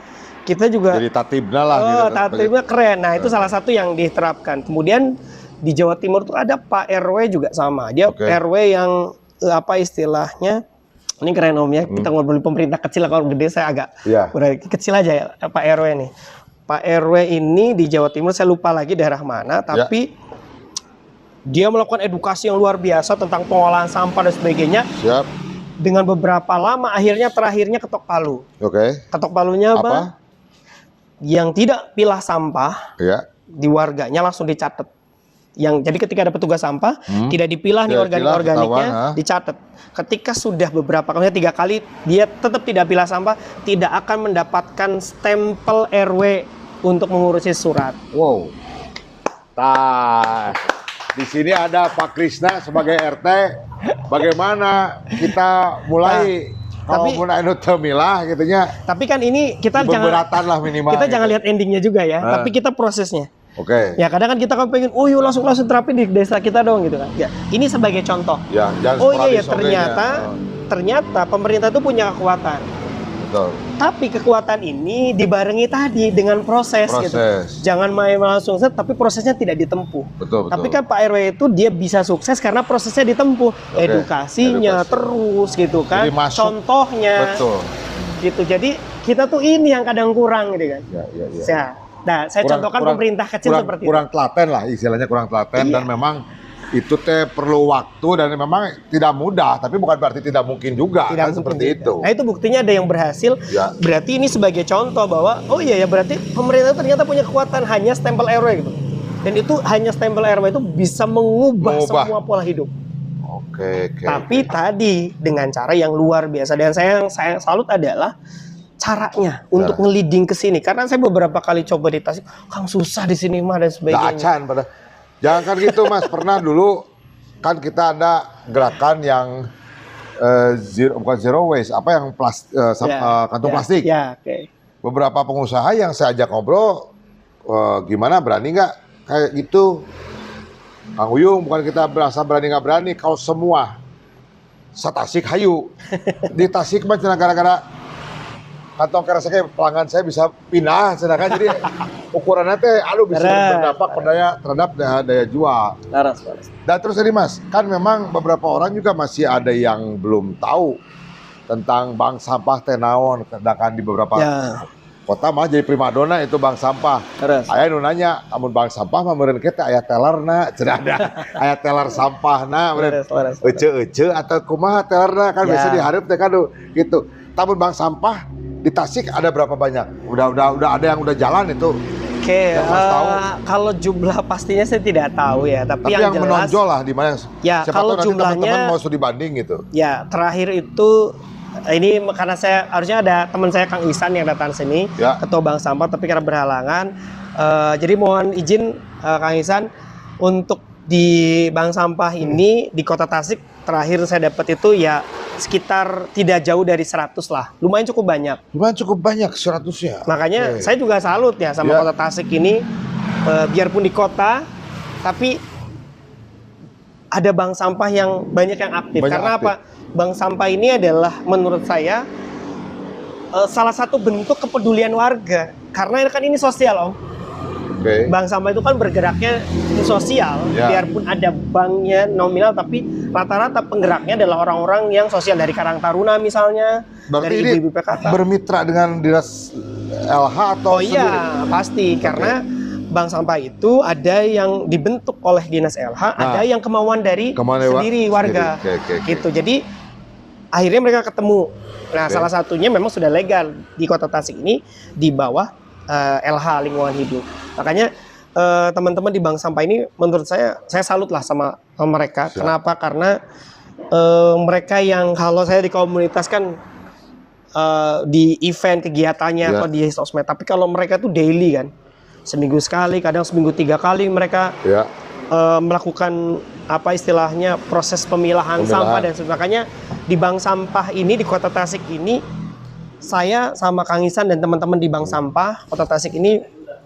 kita juga jadi tatibna lah. Tatibna keren. Nah itu salah satu yang diterapkan. Kemudian di Jawa Timur tuh ada Pak RW juga sama. Dia RW yang apa istilahnya, ini keren Om ya, kita ngobrol pemerintah kecil, kalau gede saya agak kecil aja ya Pak RW nih. Pak RW ini di Jawa Timur, saya lupa lagi daerah mana, tapi dia melakukan edukasi yang luar biasa tentang pengolahan sampah dan sebagainya. Dengan beberapa lama akhirnya terakhirnya ketok palu. Ketok palunya apa? Yang tidak pilah sampah di warganya langsung dicatat. Jadi ketika ada petugas sampah tidak dipilah nih organik-organiknya, dicatat. Ketika sudah beberapa kali, 3 kali dia tetap tidak pilah sampah, tidak akan mendapatkan stempel RW untuk mengurusi surat. Wow. Di sini ada Pak Krisna sebagai RT. Bagaimana kita mulai kalau tapi- mau anu teu milah gitunya. Tapi kan ini kita Pemberatan lah minimal. kita gitu. jangan lihat endingnya juga ya, tapi kita prosesnya. Oke. Ya kadang kan kita kan pengen, oh yuk langsung terapin di desa kita dong gitu kan. Ya, ini sebagai contoh. Ya, jangan Oh iya ya sporadis oke ternyata pemerintah itu punya kekuatan. Betul. Tapi kekuatan ini dibarengi tadi dengan proses. Gitu. Jangan main langsung set, tapi prosesnya tidak ditempuh. Betul. Tapi kan Pak RW itu dia bisa sukses karena prosesnya ditempuh, edukasinya terus gitu kan, Jadi masuk. contohnya, Betul. gitu. Jadi kita tuh ini yang kadang kurang gitu kan. Ya. Nah, saya contohkan pemerintah kecil seperti kurang telaten lah istilahnya kurang telaten dan memang itu teh perlu waktu dan memang tidak mudah tapi bukan berarti tidak mungkin juga Tidak kan mungkin seperti tidak. itu. Nah itu buktinya ada yang berhasil. Ya. Berarti ini sebagai contoh bahwa oh iya ya berarti pemerintah ternyata punya kekuatan hanya stempel RW gitu. Dan itu hanya stempel RW itu bisa mengubah semua pola hidup. Oke. Tapi tadi dengan cara yang luar biasa dan saya salut adalah caranya untuk ngeliding ke sini karena saya beberapa kali coba di Tasik, Kang susah di sini mah dan sebagainya. Acan pada. Jangan kan gitu Mas, pernah dulu kan kita ada gerakan yang bukan zero waste, apa yang kantong plastik. Ya, oke. Beberapa pengusaha yang saya ajak ngobrol, gimana berani nggak kayak gitu? Kang Uyung, bukan kita berasa berani nggak berani, kalau semua setasik hayu di Tasik mah gara-gara kantong keras kayak pelanggan saya bisa pindah, sedangkan jadi ukurannya teh bisa berdampak terhadap daya jual. Dan terus tadi Mas, kan memang beberapa orang juga masih ada yang belum tahu tentang bank sampah teh naon, sedangkan di beberapa kota mah jadi primadona itu bank sampah. Aya nu nanya, amun bank sampah mah meureun teh aya tellerna, cenah ada aya teller sampahna, ece atau kumaha tellerna kan biasa dihareup teh kan gitu. Tapi bank sampah di Tasik ada berapa banyak? Udah ada yang udah jalan itu. Oke, kalau jumlah pastinya saya tidak tahu ya, tapi yang jelas menonjol lah di mana. Ya, siapa kalau tahu nanti jumlahnya teman-teman mau studi banding gitu. Ya, terakhir itu ini karena saya harusnya ada teman saya Kang Isan yang datang sini, ketua bank sampah, tapi karena berhalangan, jadi mohon izin Kang Isan untuk di bank sampah ini di Kota Tasik terakhir saya dapat itu ya sekitar tidak jauh dari 100 lah, lumayan cukup banyak. Lumayan cukup banyak 100-nya. Makanya saya juga salut ya sama Kota Tasik ini, biarpun di kota, tapi ada bank sampah yang banyak yang aktif. Karena apa? Bank sampah ini adalah menurut saya salah satu bentuk kepedulian warga. Karena kan ini sosial, Om. Bank sampah itu kan bergeraknya di sosial, biarpun ada banknya nominal, tapi rata-rata penggeraknya adalah orang-orang yang sosial dari Karang Taruna misalnya, dari ibu-ibu PKK. Bermitra dengan dinas LH atau sendiri? Iya, pasti karena bank sampah itu ada yang dibentuk oleh dinas LH, ada yang kemauan dari sendiri warga. Gitu. Jadi akhirnya mereka ketemu. Nah, salah satunya memang sudah legal di Kota Tasik ini di bawah LH lingkungan hidup. Makanya teman-teman di bank sampah ini menurut saya salut lah sama mereka. Kenapa? Karena mereka yang kalau saya di komunitas kan di event kegiatannya atau di sosmed, tapi kalau mereka tuh daily kan, seminggu sekali, kadang seminggu 3 kali mereka melakukan apa istilahnya proses pemilahan sampah dan sebagainya. Makanya di bank sampah ini di Kota Tasik ini saya sama Kang Isan dan teman-teman di bank sampah Kota Tasik ini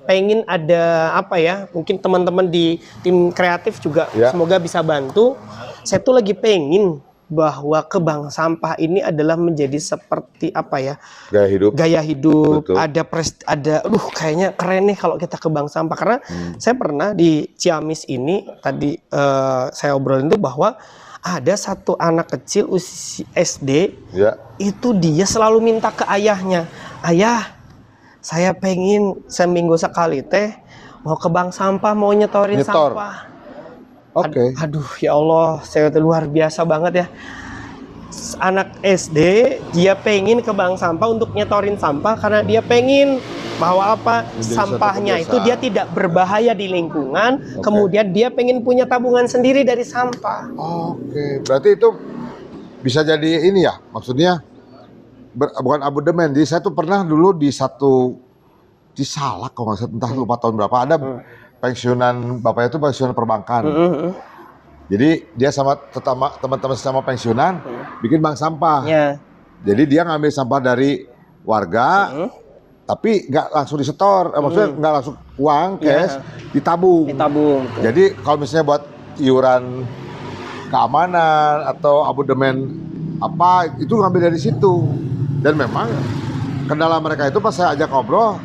pengen ada apa ya, mungkin teman-teman di tim kreatif juga semoga bisa bantu. Saya tuh lagi pengen bahwa ke bank sampah ini adalah menjadi seperti apa ya, gaya hidup. Ada kayaknya keren nih kalau kita ke bank sampah, karena saya pernah di Ciamis ini tadi saya obrolin itu bahwa ada satu anak kecil usia SD itu dia selalu minta ke ayahnya, ayah saya pengen seminggu sekali teh mau ke bank sampah, mau nyetorin sampah. Aduh ya Allah, saya luar biasa banget ya. Anak SD dia pengen ke bank sampah untuk nyetorin sampah karena dia pengen bahwa apa, sampahnya itu dia tidak berbahaya di lingkungan. Kemudian dia pengen punya tabungan sendiri dari sampah. Berarti itu bisa jadi ini ya, maksudnya bukan abodemen. Jadi saya tuh pernah dulu di satu Salak kalau nggak salah, entah lupa tahun berapa, ada pensiunan, bapaknya itu pensiunan perbankan. Jadi dia sama teman-teman sama pensiunan bikin bank sampah. Jadi dia ngambil sampah dari warga, tapi nggak langsung disetor, maksudnya nggak langsung uang cash, ditabung. Jadi kalau misalnya buat iuran keamanan atau abodemen apa, itu ngambil dari situ. Dan memang kendala mereka itu pas saya ajak ngobrol,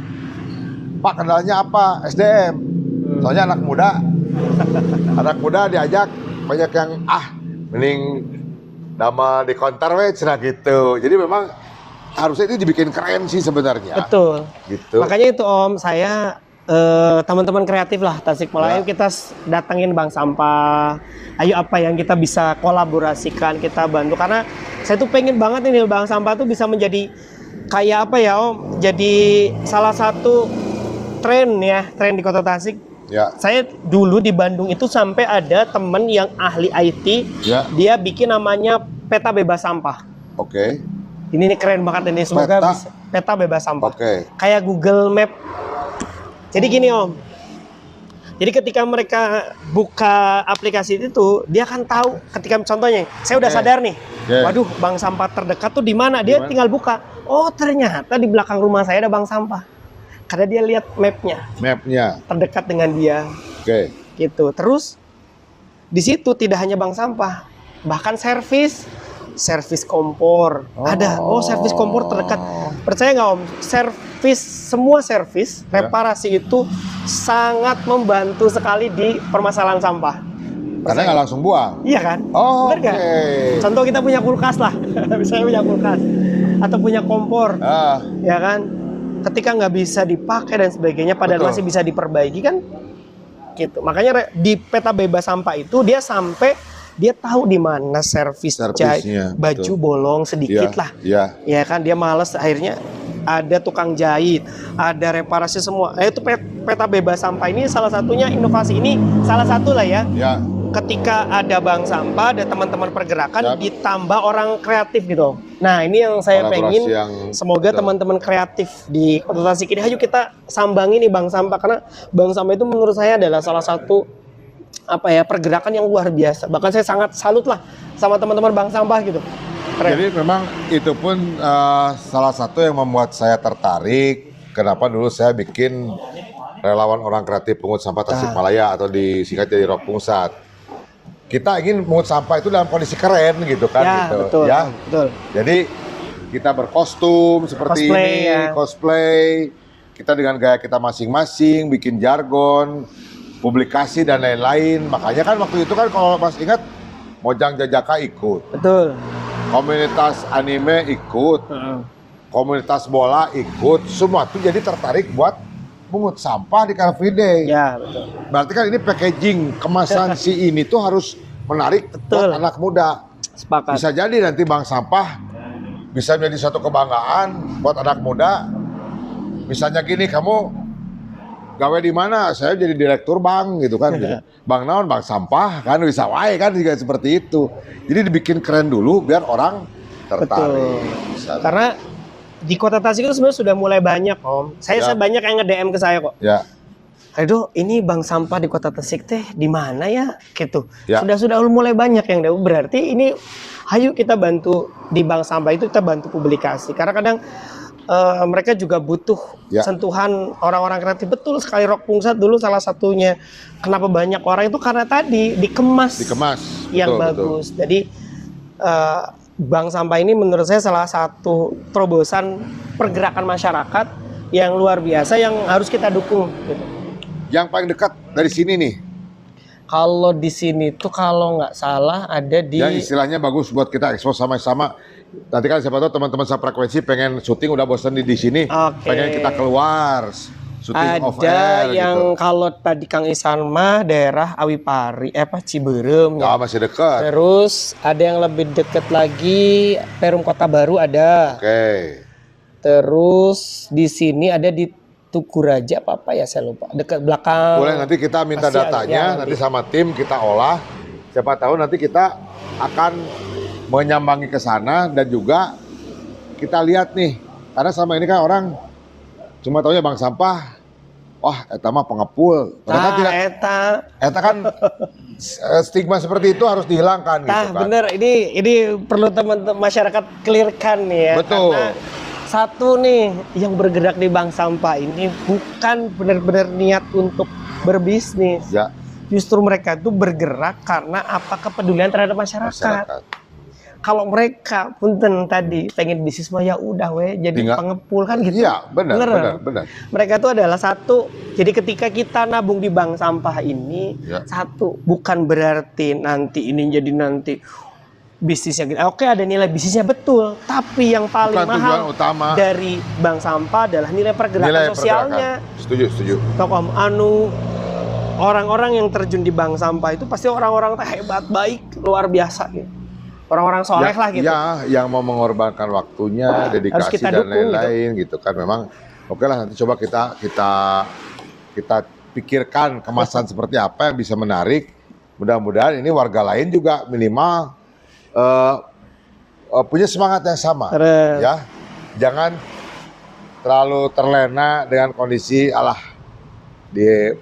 Pak kendalanya apa? SDM. Soalnya anak muda diajak banyak yang mending nama di counter cenah gitu. Jadi memang harusnya itu dibikin keren sih sebenarnya. Betul. Gitu. Makanya itu Om, saya teman-teman kreatif lah Tasikmalaya, kita datangin bank sampah. Ayo apa yang kita bisa kolaborasikan, kita bantu. Karena saya tuh pengen banget ini bank sampah tuh bisa menjadi kayak apa ya Om, jadi salah satu tren di Kota Tasik. Saya dulu di Bandung itu sampai ada temen yang ahli IT, dia bikin namanya peta bebas sampah. Ini nih keren banget ini, semoga bisa peta bebas sampah. Kayak Google Map. Jadi gini Om, jadi ketika mereka buka aplikasi itu, dia akan tahu ketika contohnya, saya udah sadar nih, waduh bank sampah terdekat tuh di mana? Dia tinggal buka, oh ternyata di belakang rumah saya ada bank sampah. Karena dia lihat mapnya terdekat dengan dia. Gitu. Terus di situ tidak hanya bank sampah, bahkan servis kompor ada. Oh servis kompor terdekat. Percaya nggak Om? Semua servis reparasi itu sangat membantu sekali di permasalahan sampah. Karena nggak langsung buang. Iya kan? Benar nggak? Contoh kita punya kulkas lah, misalnya punya kulkas atau punya kompor, ya kan? Ketika nggak bisa dipakai dan sebagainya, padahal masih bisa diperbaiki kan, gitu. Makanya di peta bebas sampah itu dia sampai dia tahu di mana servisnya, baju bolong sedikit lah, ya kan dia males, akhirnya ada tukang jahit, ada reparasi semua. Itu peta bebas sampah ini salah satunya, inovasi ini salah satu lah ya. Ketika ada bank sampah, ada teman-teman pergerakan, ditambah orang kreatif gitu. Nah ini yang saya pengen, semoga teman-teman kreatif di Kota Tasik ini, ayo kita sambangi nih bank sampah, karena bank sampah itu menurut saya adalah salah satu pergerakan yang luar biasa. Bahkan saya sangat salut lah sama teman-teman bank sampah gitu. Keren. Jadi memang itu pun salah satu yang membuat saya tertarik. Kenapa dulu saya bikin relawan orang kreatif pungut sampah Tasikmalaya atau disingkat jadi Rock Pungsat. Kita ingin pungut sampah itu dalam kondisi keren gitu kan, Betul. Jadi kita berkostum seperti cosplay. Kita dengan gaya kita masing-masing, bikin jargon, publikasi dan lain-lain. Makanya kan waktu itu kan kalau Mas ingat, Mojang Jajaka ikut. Betul. Komunitas anime ikut. Komunitas bola ikut. Semua tuh jadi tertarik buat pungut sampah di Car Free Day. Betul. Berarti kan ini packaging kemasan si ini tuh harus menarik buat anak muda. Sepakat. Bisa jadi nanti bank sampah bisa menjadi satu kebanggaan buat anak muda. Misalnya gini, kamu gawe di mana? Saya jadi direktur bank gitu kan. Bank naon, bank sampah kan, bisa wae kan juga seperti itu. Jadi dibikin keren dulu biar orang tertarik. Karena di Kota Tasik itu sebenarnya sudah mulai banyak Om. Saya banyak yang nge-DM ke saya kok. Aduh, ini bank sampah di Kota Tasik teh di mana ya? Gitu. Sudah mulai banyak yang berarti ini ayo kita bantu di bank sampah itu, kita bantu publikasi. Karena kadang mereka juga butuh sentuhan orang-orang kreatif. Betul sekali, Rock Pungsat dulu salah satunya kenapa banyak orang itu karena tadi dikemas yang bagus. Jadi bank sampah ini menurut saya salah satu terobosan pergerakan masyarakat yang luar biasa yang harus kita dukung gitu. Yang paling dekat dari sini nih, kalau di sini tuh kalau nggak salah ada di, yang istilahnya bagus buat kita ekspos sama-sama. Nanti kan siapa tahu teman-teman frekuensi pengen syuting udah bosan di sini, pengen kita keluar syuting off air. Ada yang gitu. Kalau tadi Kang Isan mah daerah Awipari, Ciberem. Masih dekat. Terus ada yang lebih dekat lagi, Perum Kota Baru ada. Terus di sini ada di Tugu Raja apa ya, saya lupa. Dekat belakang. Boleh, nanti kita minta datanya, nanti sama tim kita olah. Siapa tahu nanti kita akan menyambangi ke sana dan juga kita lihat nih, karena sama ini kan orang cuma taunya bank sampah. Wah, eta mah pengepul. Padahal kan tidak. Eta kan stigma seperti itu harus dihilangkan gitu kan. Bener, ini perlu teman-teman masyarakat clearkan nih ya. Betul. Karena satu nih yang bergerak di bank sampah ini bukan benar-benar niat untuk berbisnis. Ya. Justru mereka itu bergerak karena apa kepedulian terhadap masyarakat. Kalau mereka punten tadi pengen bisnis mah ya udah jadi pengepul kan gitu. Iya, benar. Mereka itu adalah satu. Jadi ketika kita nabung di bank sampah ini, satu bukan berarti nanti ini jadi nanti bisnisnya gitu. Oke, ada nilai bisnisnya betul, tapi yang paling mahal utama dari bank sampah adalah nilai pergerakan sosialnya. Setuju. Tokoh orang-orang yang terjun di bank sampah itu pasti orang-orang hebat, baik, luar biasa gitu. Orang-orang soleh lah gitu. Ya, yang mau mengorbankan waktunya, dedikasi dan lain-lain gitu kan. Memang oke lah, nanti coba kita pikirkan kemasan seperti apa yang bisa menarik. Mudah-mudahan ini warga lain juga minimal punya semangat yang sama. Ya, jangan terlalu terlena dengan kondisi di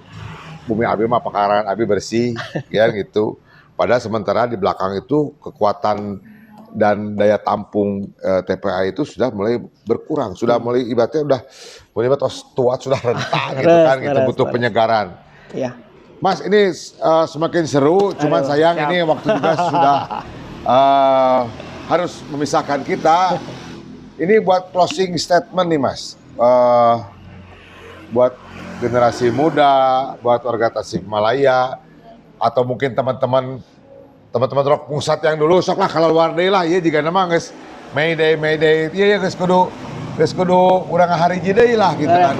bumi abi mah pekarangan abi bersih, ya gitu. Padahal sementara di belakang itu kekuatan dan daya tampung TPA itu sudah mulai berkurang, sudah mulai ibaratnya udah tua, sudah rentan gitu kan, gitu butuh penyegaran. Ya. Mas, ini semakin seru, cuman sayang ini waktu juga sudah harus memisahkan kita. Ini buat closing statement nih Mas, buat generasi muda, buat warga Tasikmalaya, atau mungkin teman-teman Rock Pusat yang dulu sok lah kalau luar deui lah, ieu jiga nama geus Mayday ieu geus kudu urang ngahariji deui lah gitu kan.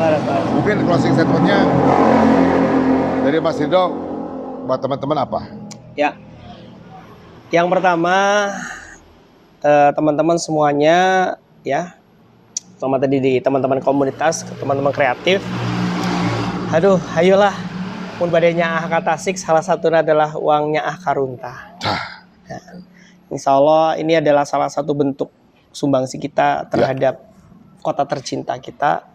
Mungkin closing statement-nya dari Mas Ridho buat teman-teman apa? Ya. Yang pertama teman-teman semuanya ya, sama tadi di teman-teman komunitas, teman-teman kreatif. Aduh, ayolah. Mun badainya ka Tasik, salah satunya adalah uangnya karunta. Nah, insya Allah ini adalah salah satu bentuk sumbangsi kita terhadap kota tercinta kita.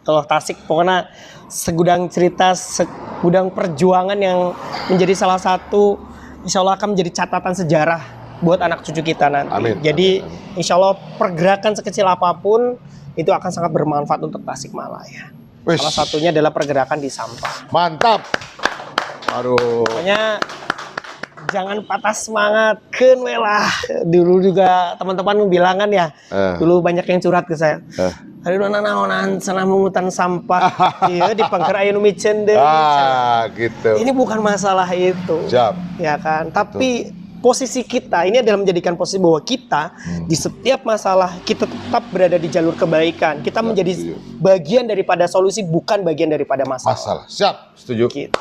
Kalau Tasik pokoknya segudang cerita, segudang perjuangan yang menjadi salah satu, insya Allah akan menjadi catatan sejarah buat anak cucu kita nanti. Amin. Jadi insya Allah pergerakan sekecil apapun itu akan sangat bermanfaat untuk Tasikmalaya. Salah satunya adalah pergerakan di sampah. Mantap. Aduh. Pokoknya jangan patah semangat, kan lah. Dulu juga teman-teman bilangan ya. Dulu banyak yang curhat ke saya. Aduh, naonan sana mengutan sampah. Iya di pangker aya nu micen deui. Gitu. Ini bukan masalah itu. Siap. Ya kan? Tapi posisi kita ini adalah menjadikan posisi bahwa kita di setiap masalah kita tetap berada di jalur kebaikan. Kita menjadi bagian daripada solusi, bukan bagian daripada masalah. Siap, setuju. Gitu.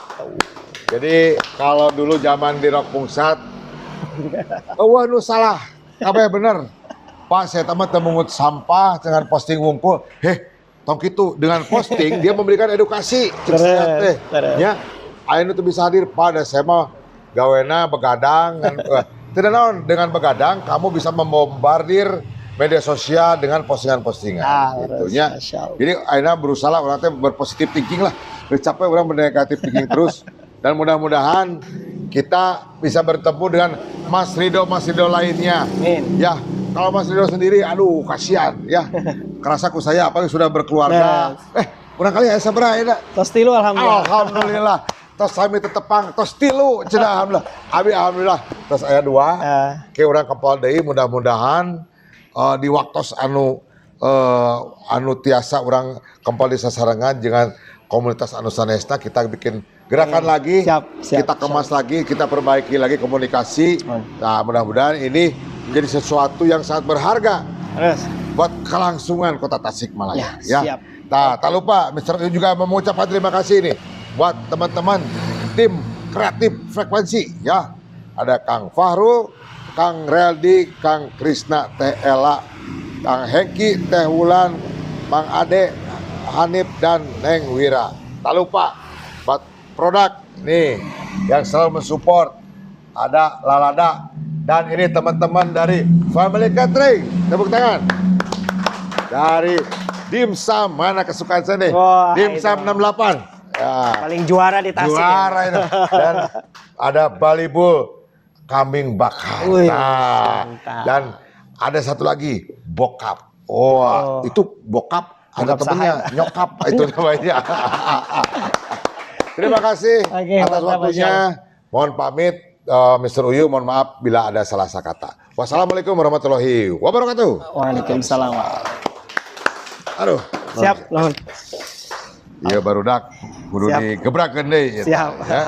Jadi kalau dulu zaman di Rock Pusat, nu salah, apa ya bener? Pak, saya tamat memungut sampah dengan posting ngumpul. Tong gitu dengan posting dia memberikan edukasi. Ya, ayeuna tuh bisa hadir pada saya mah gawena begadang tidak naon, dengan begadang kamu bisa membombardir media sosial dengan postingan-postingan gitu nya. Jadi ayeuna berusaha orang teh berpositif thinking lah. Capek orang bernegatif thinking terus, dan mudah-mudahan kita bisa bertemu dengan Mas Ridho lainnya. Ya, kalau Mas Ridho sendiri aduh kasihan ya. Kerasa ku saya apalagi sudah berkeluarga. Kurang kali ya sabaraha ya. Tos 3 alhamdulillah. Alhamdulillah. Tos sami tetepang, tos 3 cenah alhamdulillah. Abi alhamdulillah. Tos aya 2. Ke urang kepal deui mudah-mudahan di waktos anu tiasa urang kempal di sasarengan dengan komunitas anu sanesna kita bikin gerakan lagi. Kita kemas lagi, kita perbaiki lagi komunikasi. Nah, mudah-mudahan ini menjadi sesuatu yang sangat berharga buat kelangsungan Kota Tasikmalaya. Ya. Nah, tak lupa Mr. juga mengucapkan terima kasih nih buat teman-teman tim kreatif frekuensi ya. Ada Kang Fahrul, Kang Reldi, Kang Krisna Teh Ela, Kang Hengki Teh Wulan, Bang Ade, Hanif dan Neng Wira. Tak lupa buat produk nih yang selalu mensupport ada Lalada, dan ini teman-teman dari Family Catering, tepuk tangan, dari dimsum. Mana kesukaan saya nih? Wah, Dimsum itu. 68. Ya. Paling juara di Tasik. Juara itu. Dan ada balibul kambing bakar. Wih, Nah, mantap. dan ada satu lagi bokap. Oh, itu bokap ada Bokap temennya, nyokap itu namanya. Terima kasih Oke, atas mantap, waktunya. Mohon pamit, Mr. Uyu. Mohon maaf bila ada salah kata. Wassalamualaikum warahmatullahi wabarakatuh. Waalaikumsalam. Aduh, Siap, nuhun. iya baru dak, kudu Siap. digebrakeun deui. Siap. Ya.